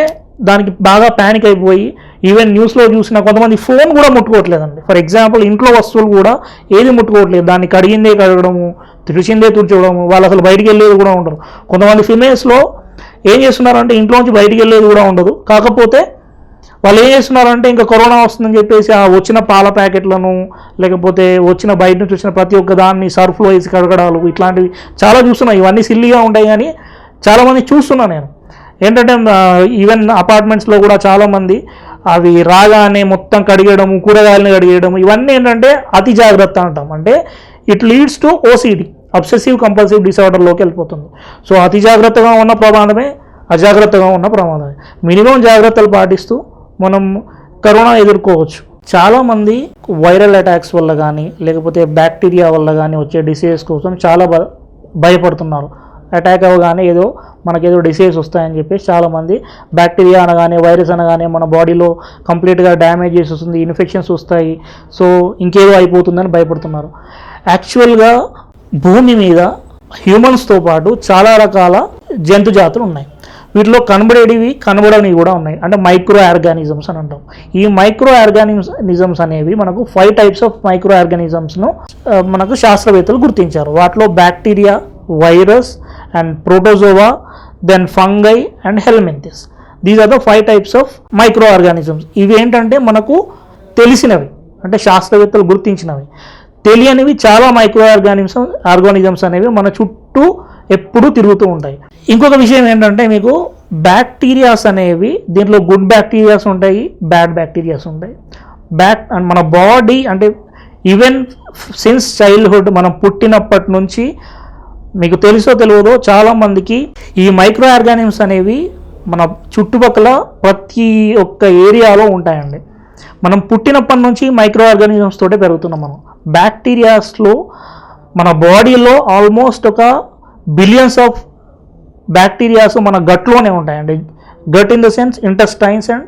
దానికి బాగా ప్యానిక్ అయిపోయి ఈవెన్ న్యూస్లో చూసిన కొంతమంది ఫోన్ కూడా ముట్టుకోవట్లేదండి. ఫర్ ఎగ్జాంపుల్ ఇంట్లో వస్తువులు కూడా ఏది ముట్టుకోవట్లేదు, దాన్ని కడిగిందే కడగడము, తుడిచిందే తుడిచడము, వాళ్ళు అసలు బయటికి వెళ్ళేది కూడా ఉండరు. కొంతమంది ఫిమేల్స్లో ఏం చేస్తున్నారంటే ఇంట్లోంచి బయటికి వెళ్ళేది కూడా ఉండదు. కాకపోతే వాళ్ళు ఏం చేస్తున్నారంటే ఇంకా కరోనా వస్తుందని చెప్పేసి ఆ వచ్చిన పాల ప్యాకెట్లను లేకపోతే వచ్చిన బయట నుంచి వచ్చిన ప్రతి ఒక్క దాన్ని సర్ఫ్లో వేసి కడగడాలు ఇట్లాంటివి చాలా చూస్తున్నాను. ఇవన్నీ సిల్లీగా ఉంటాయి కానీ చాలామంది చూస్తున్నాను నేను. ఏంటంటే ఈవెన్ అపార్ట్మెంట్స్లో కూడా చాలామంది అవి రాగానే మొత్తం కడిగేయడము, కూరగాయలను కడిగేయడము, ఇవన్నీ ఏంటంటే అతి జాగ్రత్త అంటాం. అంటే it leads to OCD, obsessive compulsive డిసార్డర్లోకి వెళ్ళిపోతుంది. సో అతి జాగ్రత్తగా ఉన్న ప్రమాదమే, అజాగ్రత్తగా ఉన్న ప్రమాదమే. మినిమం జాగ్రత్తలు పాటిస్తూ మనం కరోనా ఎదుర్కోవచ్చు. చాలామంది వైరల్ అటాక్స్ వల్ల కానీ లేకపోతే బ్యాక్టీరియా వల్ల కానీ వచ్చే డిసీజెస్ కోసం చాలా భయపడుతున్నారు. అటాక్ అవ్వగానే మనకేదో డిసీజ్ వస్తాయని చెప్పేసి చాలామంది బ్యాక్టీరియా అనగానే వైరస్ అనగానే మన బాడీలో కంప్లీట్గా డ్యామేజ్ చేసి వస్తుంది, ఇన్ఫెక్షన్స్ వస్తాయి, సో ఇంకేదో అయిపోతుందని భయపడుతున్నారు. యాక్చువల్గా భూమి మీద హ్యూమన్స్తో పాటు చాలా రకాల జంతు జాతులు ఉన్నాయి. వీటిలో కనబడనివి కూడా ఉన్నాయి. అంటే మైక్రో ఆర్గానిజమ్స్ అని అంటాం. ఈ మైక్రో ఆర్గానిజమ్స్ అనేవి మనకు 5 టైప్స్ ఆఫ్ మైక్రో ఆర్గానిజమ్స్ను మనకు శాస్త్రవేత్తలు గుర్తించారు. వాటిలో bacteria, virus and protozoa, then fungi and helminths. These are the 5 types of micro organisms. ఇవి ఏంటంటే మనకు తెలిసినవి, అంటే శాస్త్రవేత్తలు గుర్తించినవి. తెలియనివి చాలా మైక్రో ఆర్గానిజమ్స్ అనేవి మన చుట్టూ ఎప్పుడూ తిరుగుతూ ఉంటాయి. ఇంకొక విషయం ఏంటంటే మీకు బ్యాక్టీరియాస్ అనేవి దీంట్లో గుడ్ బ్యాక్టీరియాస్ ఉంటాయి, బ్యాడ్ బ్యాక్టీరియాస్ ఉంటాయి. మన బాడీ అంటే ఈవెన్ సిన్స్ చైల్డ్హుడ్, మనం పుట్టినప్పటి నుంచి మీకు తెలుసో తెలియదో చాలామందికి ఈ మైక్రో ఆర్గానిజమ్స్ అనేవి మన చుట్టుపక్కల ప్రతి ఒక్క ఏరియాలో ఉంటాయండి. మనం పుట్టినప్పటి నుంచి మైక్రో ఆర్గానిజమ్స్ తోటే పెరుగుతున్నాం. మనం బ్యాక్టీరియాస్లో మన బాడీలో ఆల్మోస్ట్ ఒక బిలియన్స్ ఆఫ్ బ్యాక్టీరియాస్ మన గట్లోనే ఉంటాయండి. Gut in the sense intestines and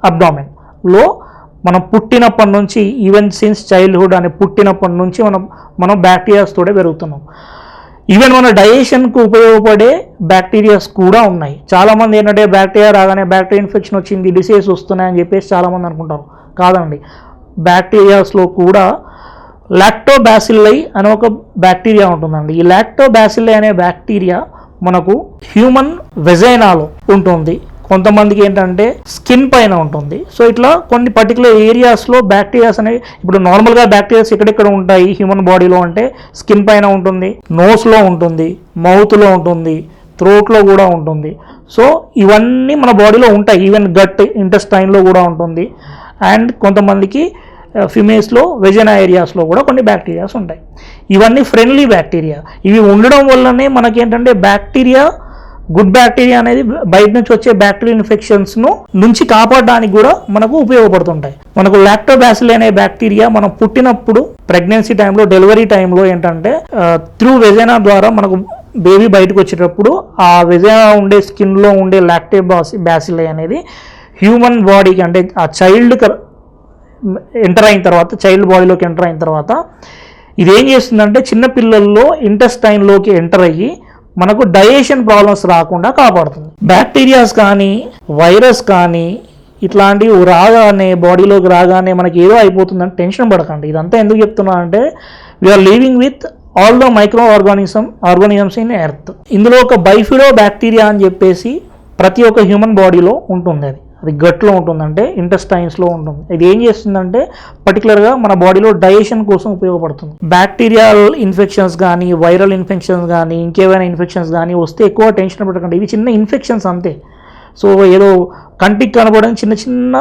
అబ్డామెన్లో మనం పుట్టినప్పటి నుంచి ఈవెన్ సిన్స్ చైల్డ్హుడ్ అని పుట్టినప్పటి నుంచి మనం బ్యాక్టీరియాస్ తోటే పెరుగుతున్నాం. ఈవెన్ మన డైజెషన్కు ఉపయోగపడే బ్యాక్టీరియాస్ కూడా ఉన్నాయి. చాలామంది ఏంటంటే బ్యాక్టీరియా రాగానే బ్యాక్టీరియా ఇన్ఫెక్షన్ వచ్చింది, డిసీజ్ వస్తున్నాయని చెప్పేసి చాలామంది అనుకుంటారు. కాదండి, బ్యాక్టీరియాస్లో కూడా లాక్టోబాసిల్లై అనే ఒక బ్యాక్టీరియా ఉంటుందండి. ఈ లాక్టోబాసిల్లై అనే బ్యాక్టీరియా మనకు హ్యూమన్ వెజైనాలో ఉంటుంది, కొంతమందికి ఏంటంటే స్కిన్ పైన ఉంటుంది. సో ఇట్లా కొన్ని పర్టికులర్ ఏరియాస్లో బ్యాక్టీరియాస్ అనేవి, ఇప్పుడు నార్మల్గా బ్యాక్టీరియాస్ ఎక్కడెక్కడ ఉంటాయి హ్యూమన్ బాడీలో అంటే స్కిన్ పైన ఉంటుంది, నోస్లో ఉంటుంది, మౌత్లో ఉంటుంది, థ్రోట్లో కూడా ఉంటుంది. సో ఇవన్నీ మన బాడీలో ఉంటాయి. ఈవెన్ గట్ ఇంటెస్టైన్లో కూడా ఉంటుంది. అండ్ కొంతమందికి ఫిమేల్స్లో వెజైనా ఏరియాస్లో కూడా కొన్ని బ్యాక్టీరియాస్ ఉంటాయి. ఇవన్నీ ఫ్రెండ్లీ బ్యాక్టీరియా. ఇవి ఉండడం వల్లనే మనకేంటంటే బ్యాక్టీరియా, గుడ్ బ్యాక్టీరియా అనేది బయట నుంచి వచ్చే బ్యాక్టీరియల్ ఇన్ఫెక్షన్స్ నుంచి కాపాడడానికి కూడా మనకు ఉపయోగపడుతుంటాయి. మనకు లాక్టోబాసిల్లై అనే బ్యాక్టీరియా మనం పుట్టినప్పుడు ప్రెగ్నెన్సీ టైంలో, డెలివరీ టైంలో ఏంటంటే త్రూ వెజైనా ద్వారా మనకు బేబీ బయటకు వచ్చేటప్పుడు ఆ వెజైనా ఉండే స్కిన్లో ఉండే లాక్టోబాసిల్లై అనేది హ్యూమన్ బాడీకి అంటే ఆ చైల్డ్కి ఎంటర్ అయిన తర్వాత, చైల్డ్ బాడీలోకి ఎంటర్ అయిన తర్వాత ఇదేం చేస్తుందంటే చిన్నపిల్లల్లో ఇంటెస్టైన్లోకి ఎంటర్ అయ్యి మనకు డైజెషన్ ప్రాబ్లమ్స్ రాకుండా కాపాడుతుంది. బ్యాక్టీరియాస్ కానీ వైరస్ కానీ ఇట్లాంటివి బాడీలోకి రాగానే మనకి ఏదో అయిపోతుందని టెన్షన్ పడకండి. ఇదంతా ఎందుకు చెప్తున్నా అంటే we are living with all the microorganisms in earth. ఇందులో ఒక బైఫిడో బ్యాక్టీరియా అని చెప్పేసి ప్రతి ఒక్క హ్యూమన్ బాడీలో ఉంటుంది. అది గట్లో ఉంటుంది, అంటే ఇంటెస్టైన్స్లో ఉంటుంది. ఇది ఏం చేస్తుందంటే పర్టికులర్గా మన బాడీలో డైజెషన్ కోసం ఉపయోగపడుతుంది. బ్యాక్టీరియల్ ఇన్ఫెక్షన్స్ కానీ, వైరల్ ఇన్ఫెక్షన్స్ కానీ, ఇంకేమైనా ఇన్ఫెక్షన్స్ కానీ వస్తే ఎక్కువ టెన్షన్ పడకండి. ఇవి చిన్న ఇన్ఫెక్షన్స్ అంతే. సో ఏదో కంటికి కనబడని చిన్న చిన్న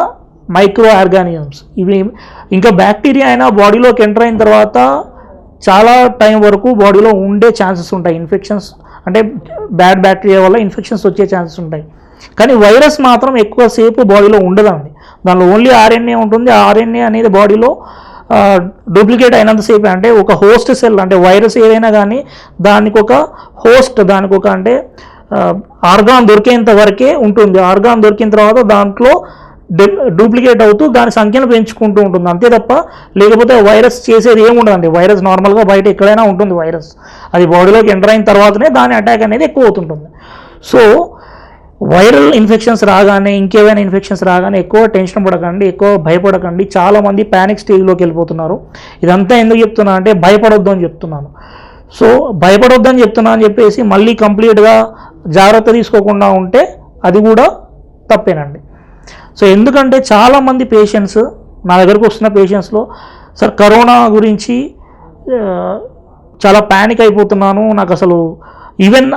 మైక్రో ఆర్గానిజమ్స్ ఇవి. ఇంకా బ్యాక్టీరియా అయినా బాడీలోకి ఎంటర్ అయిన తర్వాత చాలా టైం వరకు బాడీలో ఉండే ఛాన్సెస్ ఉంటాయి. ఇన్ఫెక్షన్స్ అంటే బ్యాడ్ బ్యాక్టీరియా వల్ల ఇన్ఫెక్షన్స్ వచ్చే ఛాన్సెస్ ఉంటాయి. కానీ వైరస్ మాత్రం ఎక్కువసేపు బాడీలో ఉండదండి. దానిలో ఓన్లీ ఆర్ఎన్ఏ ఉంటుంది. ఆ ఆర్ఎన్ఏ అనేది బాడీలో డూప్లికేట్ అయినంతసేపు, అంటే ఒక హోస్ట్ సెల్, అంటే వైరస్ ఏదైనా కానీ దానికి ఒక హోస్ట్, దానికి ఒక అంటే ఆర్గాన్ దొరికేంత వరకే ఉంటుంది. ఆర్గాన్ దొరికిన తర్వాత దాంట్లో డూప్లికేట్ అవుతూ దాని సంఖ్యను పెంచుకుంటూ ఉంటుంది అంతే తప్ప, లేకపోతే వైరస్ చేసేది ఏముండదండి. వైరస్ నార్మల్గా బయట ఎక్కడైనా ఉంటుంది వైరస్, అది బాడీలోకి ఎంటర్ అయిన తర్వాతనే దాని అటాక్ అనేది ఎక్కువ అవుతుంటుంది. సో వైరల్ ఇన్ఫెక్షన్స్ రాగానే, ఇంకేమైనా ఇన్ఫెక్షన్స్ రాగానే ఎక్కువ టెన్షన్ పడకండి, ఎక్కువ భయపడకండి. చాలామంది ప్యానిక్ స్టేజ్లోకి వెళ్ళిపోతున్నారు. ఇదంతా ఎందుకు చెప్తున్నా అంటే భయపడొద్దు అని చెప్తున్నాను. సో భయపడొద్దని చెప్తున్నా అని చెప్పేసి మళ్ళీ కంప్లీట్గా జాగ్రత్త తీసుకోకుండా ఉంటే అది కూడా తప్పేనండి. సో ఎందుకంటే చాలామంది పేషెంట్స్ నా దగ్గరకు వస్తున్న పేషెంట్స్లో, సార్ కరోనా గురించి చాలా ప్యానిక్ అయిపోతున్నాను, నాకు అసలు ఈవెన్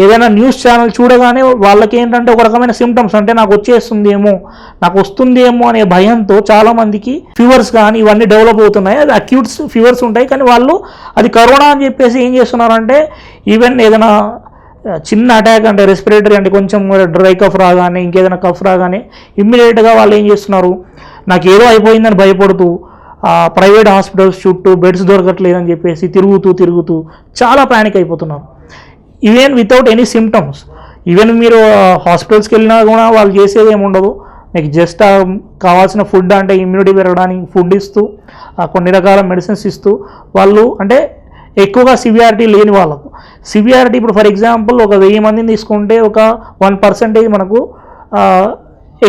ఏదైనా న్యూస్ ఛానల్ చూడగానే వాళ్ళకి ఏంటంటే ఒక రకమైన సిమ్టమ్స్, అంటే నాకు వచ్చేస్తుందేమో, నాకు వస్తుందేమో అనే భయంతో చాలామందికి ఫీవర్స్ కానీ ఇవన్నీ డెవలప్ అవుతున్నాయి. అది అక్యూట్ ఫీవర్స్ ఉంటాయి, కానీ వాళ్ళు అది కరోనా అని చెప్పేసి ఏం చేస్తున్నారంటే, ఈవెన్ ఏదైనా చిన్న అటాక్ అంటే రెస్పిరేటరీ అంటే కొంచెం డ్రై కఫ్ రాగానే, ఇంకేదైనా కఫ్ రాగానే ఇమ్మీడియట్గా వాళ్ళు ఏం చేస్తున్నారు, నాకు ఏదో అయిపోయిందని భయపడుతూ ప్రైవేట్ హాస్పిటల్స్ చుట్టూ బెడ్స్ దొరకట్లేదని చెప్పేసి తిరుగుతూ చాలా ప్యానిక్ అయిపోతున్నారు. Even without any symptoms. Even మీరు హాస్పిటల్స్కి వెళ్ళినా కూడా వాళ్ళు చేసేది ఏముండదు, మీకు జస్ట్ కావాల్సిన ఫుడ్, అంటే ఇమ్యూనిటీ పెరగడానికి ఫుడ్ ఇస్తూ, కొన్ని రకాల మెడిసిన్స్ ఇస్తూ, వాళ్ళు అంటే ఎక్కువగా సివియారిటీ లేని వాళ్ళకు సివియారిటీ, ఇప్పుడు ఫర్ ఎగ్జాంపుల్ ఒక 1000 మందిని తీసుకుంటే ఒక 1% మనకు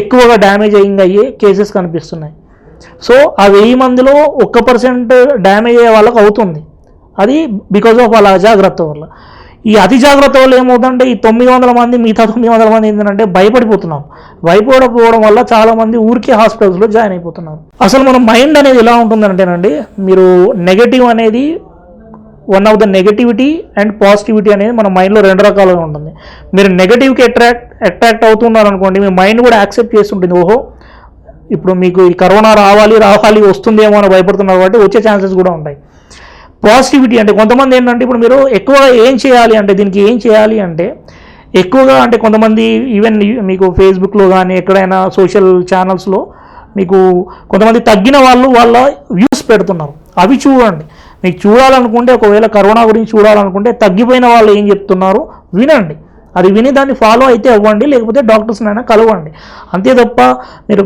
ఎక్కువగా డ్యామేజ్ అయ్యే కేసెస్ కనిపిస్తున్నాయి. సో ఆ 1000 మందిలో 1% డ్యామేజ్ అయ్యే వాళ్ళకు అవుతుంది. అది బికాజ్ ఆఫ్ వాళ్ళ అజాగ్రత్త వల్ల. ఈ అతి జాగ్రత్త వల్ల ఏమవుతుందంటే ఈ 900 మంది, మిగతా 900 మంది ఏంటంటే భయపడిపోతున్నాం. భయపడకపోవడం వల్ల చాలామంది ఊరికే హాస్పిటల్స్లో జాయిన్ అయిపోతున్నారు. అసలు మన మైండ్ అనేది ఎలా ఉంటుందంటేనండి, మీరు నెగటివ్ అనేది one of the negativity and positivity అనేది మన మైండ్లో 2 రకాలుగా ఉంటుంది. మీరు నెగటివ్కి అట్రాక్ట్ అవుతున్నారు అనుకోండి, మీ మైండ్ కూడా యాక్సెప్ట్ చేస్తుంటుంది. ఓహో ఇప్పుడు మీకు ఈ కరోనా రావాలి వస్తుందేమో అని భయపడుతున్నారు కాబట్టి వచ్చే ఛాన్సెస్ కూడా ఉంటాయి. పాజిటివిటీ అంటే కొంతమంది ఏంటంటే, ఇప్పుడు మీరు ఎక్కువగా ఏం చేయాలి అంటే, దీనికి ఏం చేయాలి అంటే ఎక్కువగా అంటే కొంతమంది ఈవెన్ మీకు ఫేస్బుక్లో కానీ ఎక్కడైనా సోషల్ ఛానల్స్లో మీకు కొంతమంది తగ్గిన వాళ్ళు వాళ్ళ వ్యూస్ పెడుతున్నారు. అవి చూడండి. మీకు చూడాలనుకుంటే, ఒకవేళ కరోనా గురించి చూడాలనుకుంటే తగ్గిపోయిన వాళ్ళు ఏం చెప్తున్నారు వినండి. అది విని దాన్ని ఫాలో అయితే అవ్వండి, లేకపోతే డాక్టర్స్నైనా కలవండి. అంతే తప్ప మీరు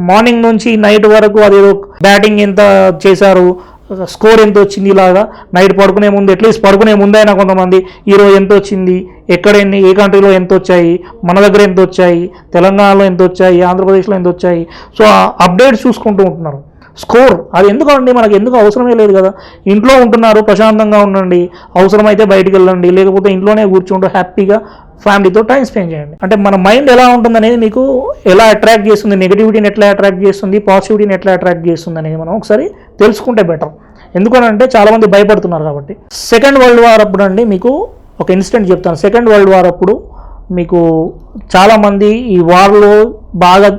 మార్నింగ్ నుంచి నైట్ వరకు అదేదో బ్యాటింగ్ ఎంత చేశారు, స్కోర్ ఎంత వచ్చింది, ఇలాగా నైట్ పడుకునే ముందు, అట్లీస్ట్ పడుకునే ముందైనా కొంతమంది ఈరోజు ఎంత వచ్చింది, ఎక్కడెన్ని, ఏ కంట్రీలో ఎంత వచ్చాయి, మన దగ్గర ఎంత వచ్చాయి, తెలంగాణలో ఎంత వచ్చాయి, ఆంధ్రప్రదేశ్లో ఎంత వచ్చాయి, సో ఆ అప్డేట్స్ చూసుకుంటూ ఉంటున్నారు. స్కోర్ అది ఎందుకండి, మనకు ఎందుకు అవసరమే లేదు కదా. ఇంట్లో ఉంటున్నారు, ప్రశాంతంగా ఉండండి, అవసరమైతే బయటికి వెళ్ళండి, లేకపోతే ఇంట్లోనే కూర్చుంటూ హ్యాపీగా ఫ్యామిలీతో టైం స్పెండ్ చేయండి. అంటే మన మైండ్ ఎలా ఉంటుంది అనేది మీకు ఎలా అట్రాక్ట్ చేస్తుంది, నెగిటివిటీని ఎట్లా అట్రాక్ట్ చేస్తుంది, పాజిటివిటీని ఎట్లా అట్రాక్ట్ చేస్తుంది అనేది మనం ఒకసారి తెలుసుకుంటే బెటర్. ఎందుకనంటే చాలామంది భయపడుతున్నారు కాబట్టి. సెకండ్ వరల్డ్ వార్ అప్పుడు అండి మీకు ఒక ఇన్సిడెంట్ చెప్తాను. సెకండ్ వరల్డ్ వార్ అప్పుడు మీకు చాలామంది ఈ వార్లో బాగా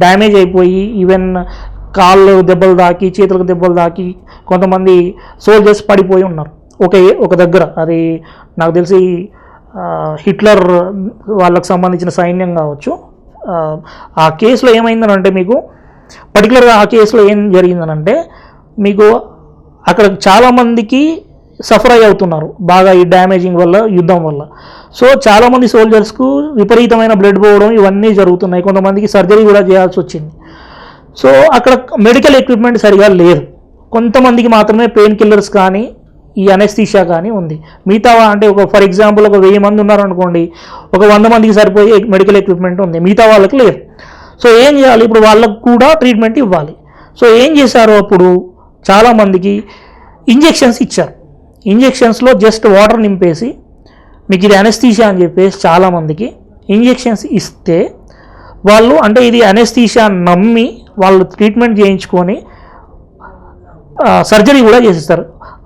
డ్యామేజ్ అయిపోయి, ఈవెన్ కాళ్ళు దెబ్బలు తాకి, చేతులకు దెబ్బలు తాకి కొంతమంది సోల్జర్స్ పడిపోయి ఉన్నారు ఒక దగ్గర. అది నాకు తెలిసి హిట్లర్ వాళ్ళకు సంబంధించిన సైన్యం కావచ్చు. ఆ కేసులో ఏమైందనంటే, మీకు పర్టికులర్గా ఆ కేసులో ఏం జరిగిందనంటే, మీకు అక్కడ చాలామందికి సఫర్ అవుతున్నారు బాగా ఈ డ్యామేజింగ్ వల్ల, యుద్ధం వల్ల. సో చాలామంది సోల్జర్స్కు విపరీతమైన బ్లడ్ పోవడం ఇవన్నీ జరుగుతున్నాయి. కొంతమందికి సర్జరీ కూడా చేయాల్సి వచ్చింది. సో అక్కడ మెడికల్ ఎక్విప్మెంట్ సరిగా లేదు. కొంతమందికి మాత్రమే పెయిన్ కిల్లర్స్ కానీ ఈ అనెస్థీషియా కానీ ఉంది. మిగతా అంటే ఫర్ ఎగ్జాంపుల్ ఒక 1000 మంది ఉన్నారనుకోండి, ఒక 100 మందికి సరిపోయే మెడికల్ ఎక్విప్మెంట్ ఉంది, మిగతా వాళ్ళకి లేదు. సో ఏం చేయాలి, ఇప్పుడు వాళ్ళకు కూడా ట్రీట్మెంట్ ఇవ్వాలి. సో ఏం చేశారు, అప్పుడు చాలామందికి ఇంజెక్షన్స్ ఇచ్చారు. ఇంజెక్షన్స్లో జస్ట్ వాటర్ నింపేసి, మీకు ఇది అనెస్థీషియా అని చెప్పేసి చాలామందికి ఇంజెక్షన్స్ ఇస్తే వాళ్ళు అంటే ఇది అనెస్థీషియా నమ్మి వాళ్ళు ట్రీట్మెంట్ చేయించుకొని సర్జరీ కూడా చేసేస్తారు.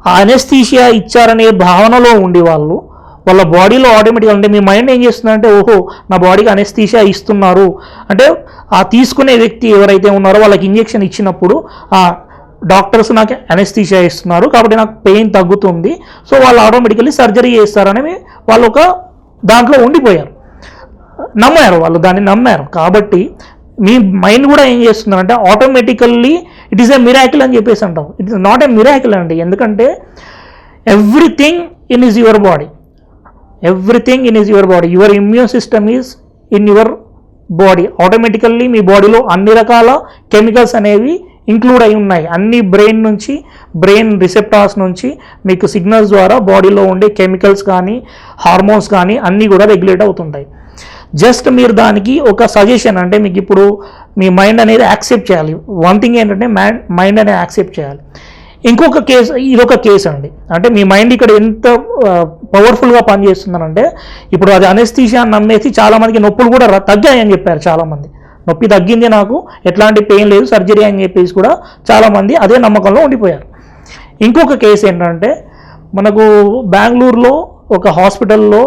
ఆ అనెస్థీషియా ఇచ్చారనే భావనలో ఉండి వాళ్ళ బాడీలో ఆటోమేటిక్గా అంటే మీ మైండ్ ఏం చేస్తుందంటే ఓహో నా బాడీకి అనెస్థీషియా ఇస్తున్నారు అంటే ఆ తీసుకునే వ్యక్తి ఎవరైతే ఉన్నారో వాళ్ళకి ఇంజెక్షన్ ఇచ్చినప్పుడు ఆ డాక్టర్స్ నాకు అనెస్థీషియా ఇస్తున్నారు కాబట్టి నాకు పెయిన్ తగ్గుతుంది, సో వాళ్ళు ఆటోమేటికల్లీ సర్జరీ చేస్తారని వాళ్ళు ఒక దాంట్లో ఉండిపోయారు, నమ్మారు, వాళ్ళు దాన్ని నమ్మారు. కాబట్టి మీ మైండ్ కూడా ఏం చేస్తుందంటే automatically it is a miracle అని చెప్పేసి అంటాం. It is not a miracle అండి, ఎందుకంటే everything in is your body, everything in is your body, your immune system is in your body. Automatically మీ బాడీలో అన్ని రకాల కెమికల్స్ అనేవి ఇంక్లూడ్ అయి ఉన్నాయి. అన్ని బ్రెయిన్ రిసెప్టార్స్ నుంచి మీకు సిగ్నల్స్ ద్వారా బాడీలో ఉండే కెమికల్స్ కానీ హార్మోన్స్ కానీ అన్నీ కూడా రెగ్యులేట్ అవుతుంటాయి. జస్ట్ మీరు దానికి ఒక సజెషన్ అంటే మీకు ఇప్పుడు మీ మైండ్ అనేది యాక్సెప్ట్ చేయాలి. వన్ థింగ్ ఏంటంటే మైండ్ అనేది యాక్సెప్ట్ చేయాలి. ఇంకొక కేసు, ఇదొక కేసు అండి, అంటే మీ మైండ్ ఇక్కడ ఎంత పవర్ఫుల్గా పనిచేస్తుందనంటే ఇప్పుడు అది అనెస్థీషియా నమ్మేసి చాలామందికి నొప్పులు కూడా తగ్గాయని చెప్పారు. చాలామంది నొప్పి తగ్గింది, నాకు ఎట్లాంటి పెయిన్ లేదు, సర్జరీ అని చెప్పేసి కూడా చాలామంది అదే నమ్మకంలో ఉండిపోయారు. ఇంకొక కేసు ఏంటంటే మనకు బెంగళూరులో ఒక హాస్పిటల్లో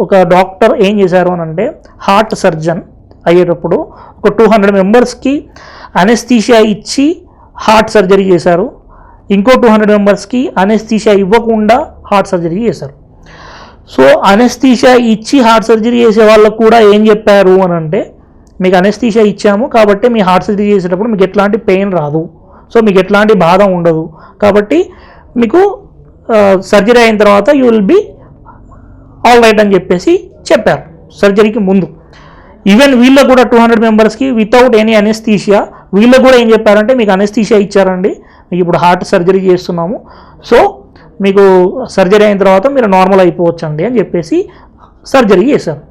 ఒక డాక్టర్ ఏం చేశారు అని అంటే హార్ట్ సర్జన్ అయ్యేటప్పుడు ఒక 200 మెంబర్స్కి అనెస్థీషియా ఇచ్చి హార్ట్ సర్జరీ చేశారు. ఇంకో 200 మెంబర్స్కి అనెస్థీషియా ఇవ్వకుండా హార్ట్ సర్జరీ చేశారు. సో అనెస్థీషియా ఇచ్చి హార్ట్ సర్జరీ చేసే వాళ్ళకు కూడా ఏం చెప్పారు అని అంటే మీకు అనెస్థీషియా ఇచ్చాము కాబట్టి మీ హార్ట్ సర్జరీ చేసేటప్పుడు మీకు ఎట్లాంటి పెయిన్ రాదు, సో మీకు ఎట్లాంటి బాధ ఉండదు, కాబట్టి మీకు సర్జరీ అయిన తర్వాత you will be all right అని చెప్పేసి చెప్పారు సర్జరీకి ముందు. ఈవెన్ వీళ్ళకు కూడా 200 మెంబర్స్కి వితౌట్ ఎనీ అనెస్థీషియా వీళ్ళకు కూడా ఏం చెప్పారంటే మీకు అనెస్థీషియా ఇచ్చారండి, మీకు ఇప్పుడు హార్ట్ సర్జరీ చేస్తున్నాము, సో మీకు సర్జరీ అయిన తర్వాత మీరు నార్మల్ అయిపోవచ్చండి అని చెప్పేసి సర్జరీ చేశారు.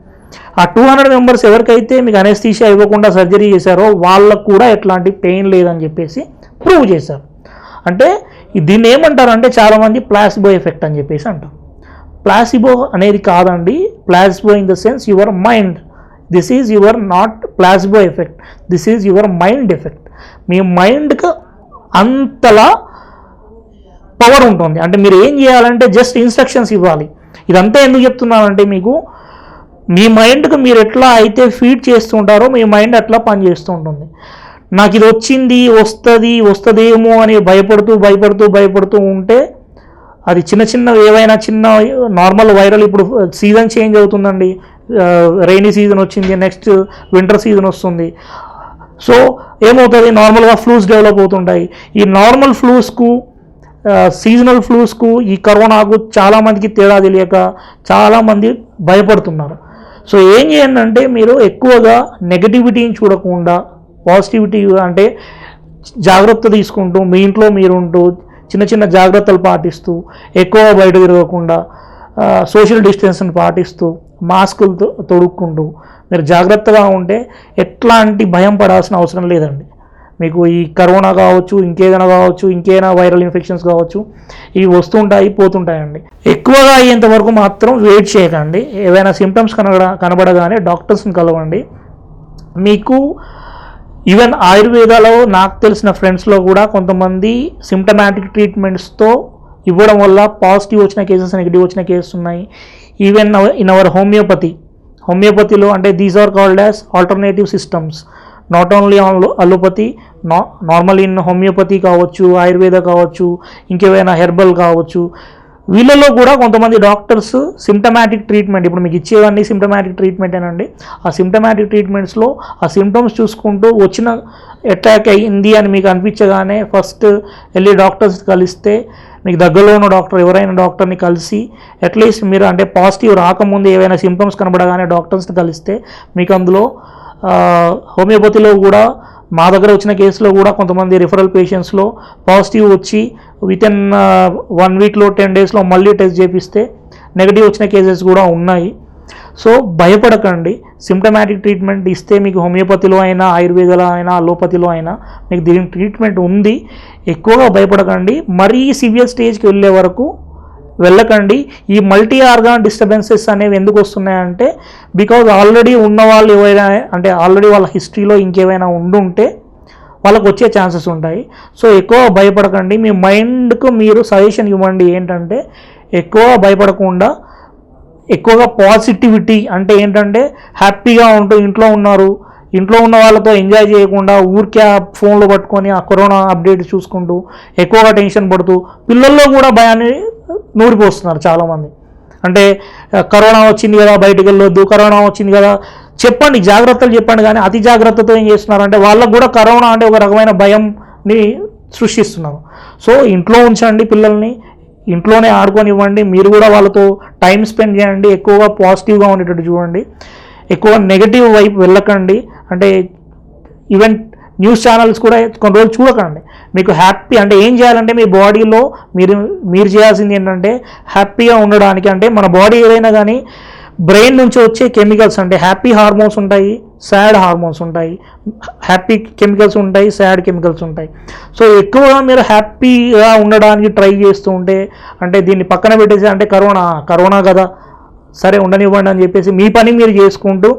ఆ 200 మెంబర్స్ ఎవరికైతే మీకు అనెస్థీషియా ఇవ్వకుండా సర్జరీ చేశారో వాళ్ళకు కూడా ఎట్లాంటి పెయిన్ లేదని చెప్పేసి ప్రూవ్ చేశారు. అంటే దీన్ని ఏమంటారంటే చాలామంది ప్లాసిబో ఎఫెక్ట్ అని చెప్పేసి అంటారు. ప్లాసిబో అనేది కాదండి, placebo in the sense your mind, this is your not placebo effect, this is your mind effect. మీ మైండ్కి అంతలా పవర్ ఉంటుంది. అంటే మీరు ఏం చేయాలంటే జస్ట్ ఇన్స్ట్రక్షన్స్ ఇవ్వాలి. ఇదంతా ఎందుకు చెప్తున్నానంటే మీకు మీ మైండ్కి మీరు ఎట్లా అయితే ఫీడ్ చేస్తుంటారో మీ మైండ్ అట్లా పనిచేస్తూ ఉంటుంది. నాకు ఇది వచ్చింది వస్తుందేమో అని భయపడుతూ ఉంటే అది ఏవైనా చిన్న నార్మల్ వైరల్, ఇప్పుడు సీజన్ చేంజ్ అవుతుందండి, రైనీ సీజన్ వచ్చింది, నెక్స్ట్ వింటర్ సీజన్ వస్తుంది, సో ఏమవుతుంది నార్మల్గా ఫ్లూస్ డెవలప్ అవుతుంటాయి. ఈ నార్మల్ ఫ్లూస్కు సీజనల్ ఫ్లూస్కు ఈ కరోనాకు చాలామందికి తేడా తెలియక చాలామంది భయపడుతున్నారు. సో ఏం చేయండి అంటే మీరు ఎక్కువగా నెగటివిటీని చూడకుండా పాజిటివిటీ అంటే జాగ్రత్త తీసుకుంటూ మీ ఇంట్లో మీరుంటూ చిన్న జాగ్రత్తలు పాటిస్తూ ఎక్కువ బయట తిరగకుండా సోషల్ డిస్టెన్స్ని పాటిస్తూ మాస్కులు తొడుక్కుంటూ మీరు జాగ్రత్తగా ఉంటే ఎట్లాంటి భయం పడాల్సిన అవసరం లేదండి. మీకు ఈ కరోనా కావచ్చు, ఇంకేదైనా వైరల్ ఇన్ఫెక్షన్స్ కావచ్చు, ఇవి వస్తుంటాయి పోతుంటాయండి. ఎక్కువగా అయ్యేంత వరకు మాత్రం వెయిట్ చేయకండి. ఏవైనా సిమ్టమ్స్ కనబడగానే డాక్టర్స్ని కలవండి. మీకు ఈవెన్ ఆయుర్వేదాలో నాకు తెలిసిన ఫ్రెండ్స్లో కూడా కొంతమంది సిమ్టమాటిక్ ట్రీట్మెంట్స్తో ఇవ్వడం వల్ల పాజిటివ్ వచ్చిన కేసెస్, నెగిటివ్ వచ్చిన కేసెస్ ఉన్నాయి. ఈవెన్ ఇన్ అవర్ హోమియోపతిలో అంటే these are called as alternative systems, not only allopathy, normal in homeopathy కావచ్చు, ఆయుర్వేద కావచ్చు, ఇంకేమైనా హెర్బల్ కావచ్చు, వీళ్ళలో కూడా కొంతమంది డాక్టర్స్ సిమ్టమాటిక్ ట్రీట్మెంట్, ఇప్పుడు మీకు ఇచ్చేవన్నీ సిమ్టమాటిక్ ట్రీట్మెంటేనండి. ఆ సిమ్టమాటిక్ ట్రీట్మెంట్స్లో ఆ సిమ్టమ్స్ చూసుకుంటూ వచ్చిన అటాక్ అయ్యింది అని మీకు అనిపించగానే ఫస్ట్ వెళ్ళి డాక్టర్స్ కలిస్తే, మీకు దగ్గరలో ఉన్న డాక్టర్ ఎవరైనా డాక్టర్ని కలిసి అట్లీస్ట్ మీరు అంటే పాజిటివ్ రాకముందు ఏవైనా సిమ్టమ్స్ కనబడగానే డాక్టర్స్ని కలిస్తే మీకు అందులో హోమియోపతిలో కూడా మా దగ్గర వచ్చిన కేసులో కూడా కొంతమంది రిఫరల్ పేషెంట్స్లో పాజిటివ్ వచ్చి వితిన్ 1 వీక్లో 10 డేస్లో మళ్ళీ టెస్ట్ చేపిస్తే నెగిటివ్ వచ్చిన కేసెస్ కూడా ఉన్నాయి. సో భయపడకండి, సిమ్టమాటిక్ ట్రీట్మెంట్ ఇస్తే మీకు హోమియోపతిలో అయినా ఆయుర్వేదలో అయినా అలోపతిలో అయినా మీకు దీని ట్రీట్మెంట్ ఉంది. ఎక్కువగా భయపడకండి. మరీ సివియర్ స్టేజ్కి వెళ్ళే వరకు వెళ్ళకండి. ఈ మల్టీ ఆర్గాన్ డిస్టర్బెన్సెస్ అనేవి ఎందుకు వస్తున్నాయంటే బికాజ్ ఆల్రెడీ ఉన్న వాళ్ళు ఏవైనా అంటే ఆల్రెడీ వాళ్ళ హిస్టరీలో ఇంకేమైనా ఉండుంటే వాళ్ళకు వచ్చే ఛాన్సెస్ ఉంటాయి. సో ఎక్కువ భయపడకండి. మీ మైండ్కు మీరు సజెషన్ ఇవ్వండి ఏంటంటే ఎక్కువ భయపడకుండా ఎక్కువగా పాజిటివిటీ అంటే ఏంటంటే హ్యాపీగా ఉంటూ ఇంట్లో ఉన్న వాళ్ళతో ఎంజాయ్ చేయకుండా ఊరికే ఫోన్లో పట్టుకొని ఆ కరోనా అప్డేట్ చూసుకుంటూ ఎక్కువగా టెన్షన్ పడుతూ పిల్లల్లో కూడా భయాన్ని నూరిపోస్తున్నారు చాలామంది. అంటే కరోనా వచ్చింది కదా బయటికి వెళ్ళొద్దు, కరోనా వచ్చింది కదా చెప్పండి, జాగ్రత్తలు చెప్పండి, కానీ అతి జాగ్రత్తతో ఏం చేస్తున్నారంటే వాళ్ళకు కూడా కరోనా అంటే ఒక రకమైన భయంని సృష్టిస్తున్నారు. సో ఇంట్లో ఉంచండి పిల్లల్ని, ఇంట్లోనే ఆడుకొనివ్వండి, మీరు కూడా వాళ్ళతో టైం స్పెండ్ చేయండి, ఎక్కువగా పాజిటివ్గా ఉండేటట్టు చూడండి, ఎక్కువ నెగటివ్ వైపు వెళ్ళకండి. అంటే ఈవెన్ న్యూస్ ఛానల్స్ కూడా కొన్ని రోజులు చూడకండి. మీకు హ్యాపీ అంటే ఏం చేయాలంటే మీ బాడీలో మీరు చేయాల్సింది ఏంటంటే హ్యాపీగా ఉండడానికి అంటే మన బాడీ ఏదైనా కానీ బ్రెయిన్ నుంచి వచ్చే కెమికల్స్ అంటే హ్యాపీ హార్మోన్స్ ఉంటాయి, సాడ్ హార్మోన్స్ ఉంటాయి, హ్యాపీ కెమికల్స్ ఉంటాయి, సాడ్ కెమికల్స్ ఉంటాయి. సో ఎక్కువగా మీరు హ్యాపీగా ఉండడానికి ట్రై చేస్తూ ఉంటే అంటే దీన్ని పక్కన పెట్టేసి అంటే కరోనా కదా సరే ఉండనివ్వండి అని చెప్పేసి మీ పని మీరు చేసుకుంటూ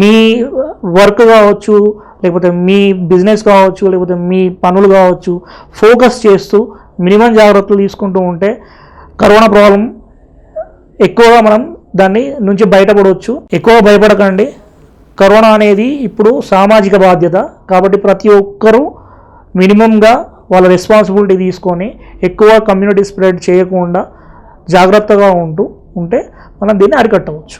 మీ వర్క్ కావచ్చు లేకపోతే మీ బిజినెస్ కావచ్చు లేకపోతే మీ పనులు కావచ్చు ఫోకస్ చేస్తూ మినిమం జాగ్రత్తలు తీసుకుంటూ ఉంటే కరోనా ప్రాబ్లం ఎక్కువగా మనం దాన్ని నుంచి బయటపడవచ్చు. ఎక్కువ భయపడకండి. కరోనా అనేది ఇప్పుడు సామాజిక బాధ్యత కాబట్టి ప్రతి ఒక్కరూ మినిమంగా వాళ్ళ రెస్పాన్సిబిలిటీ తీసుకొని ఎక్కువ కమ్యూనిటీ స్ప్రెడ్ చేయకుండా జాగ్రత్తగా ఉంటే మనం దీన్ని అరికట్టవచ్చు.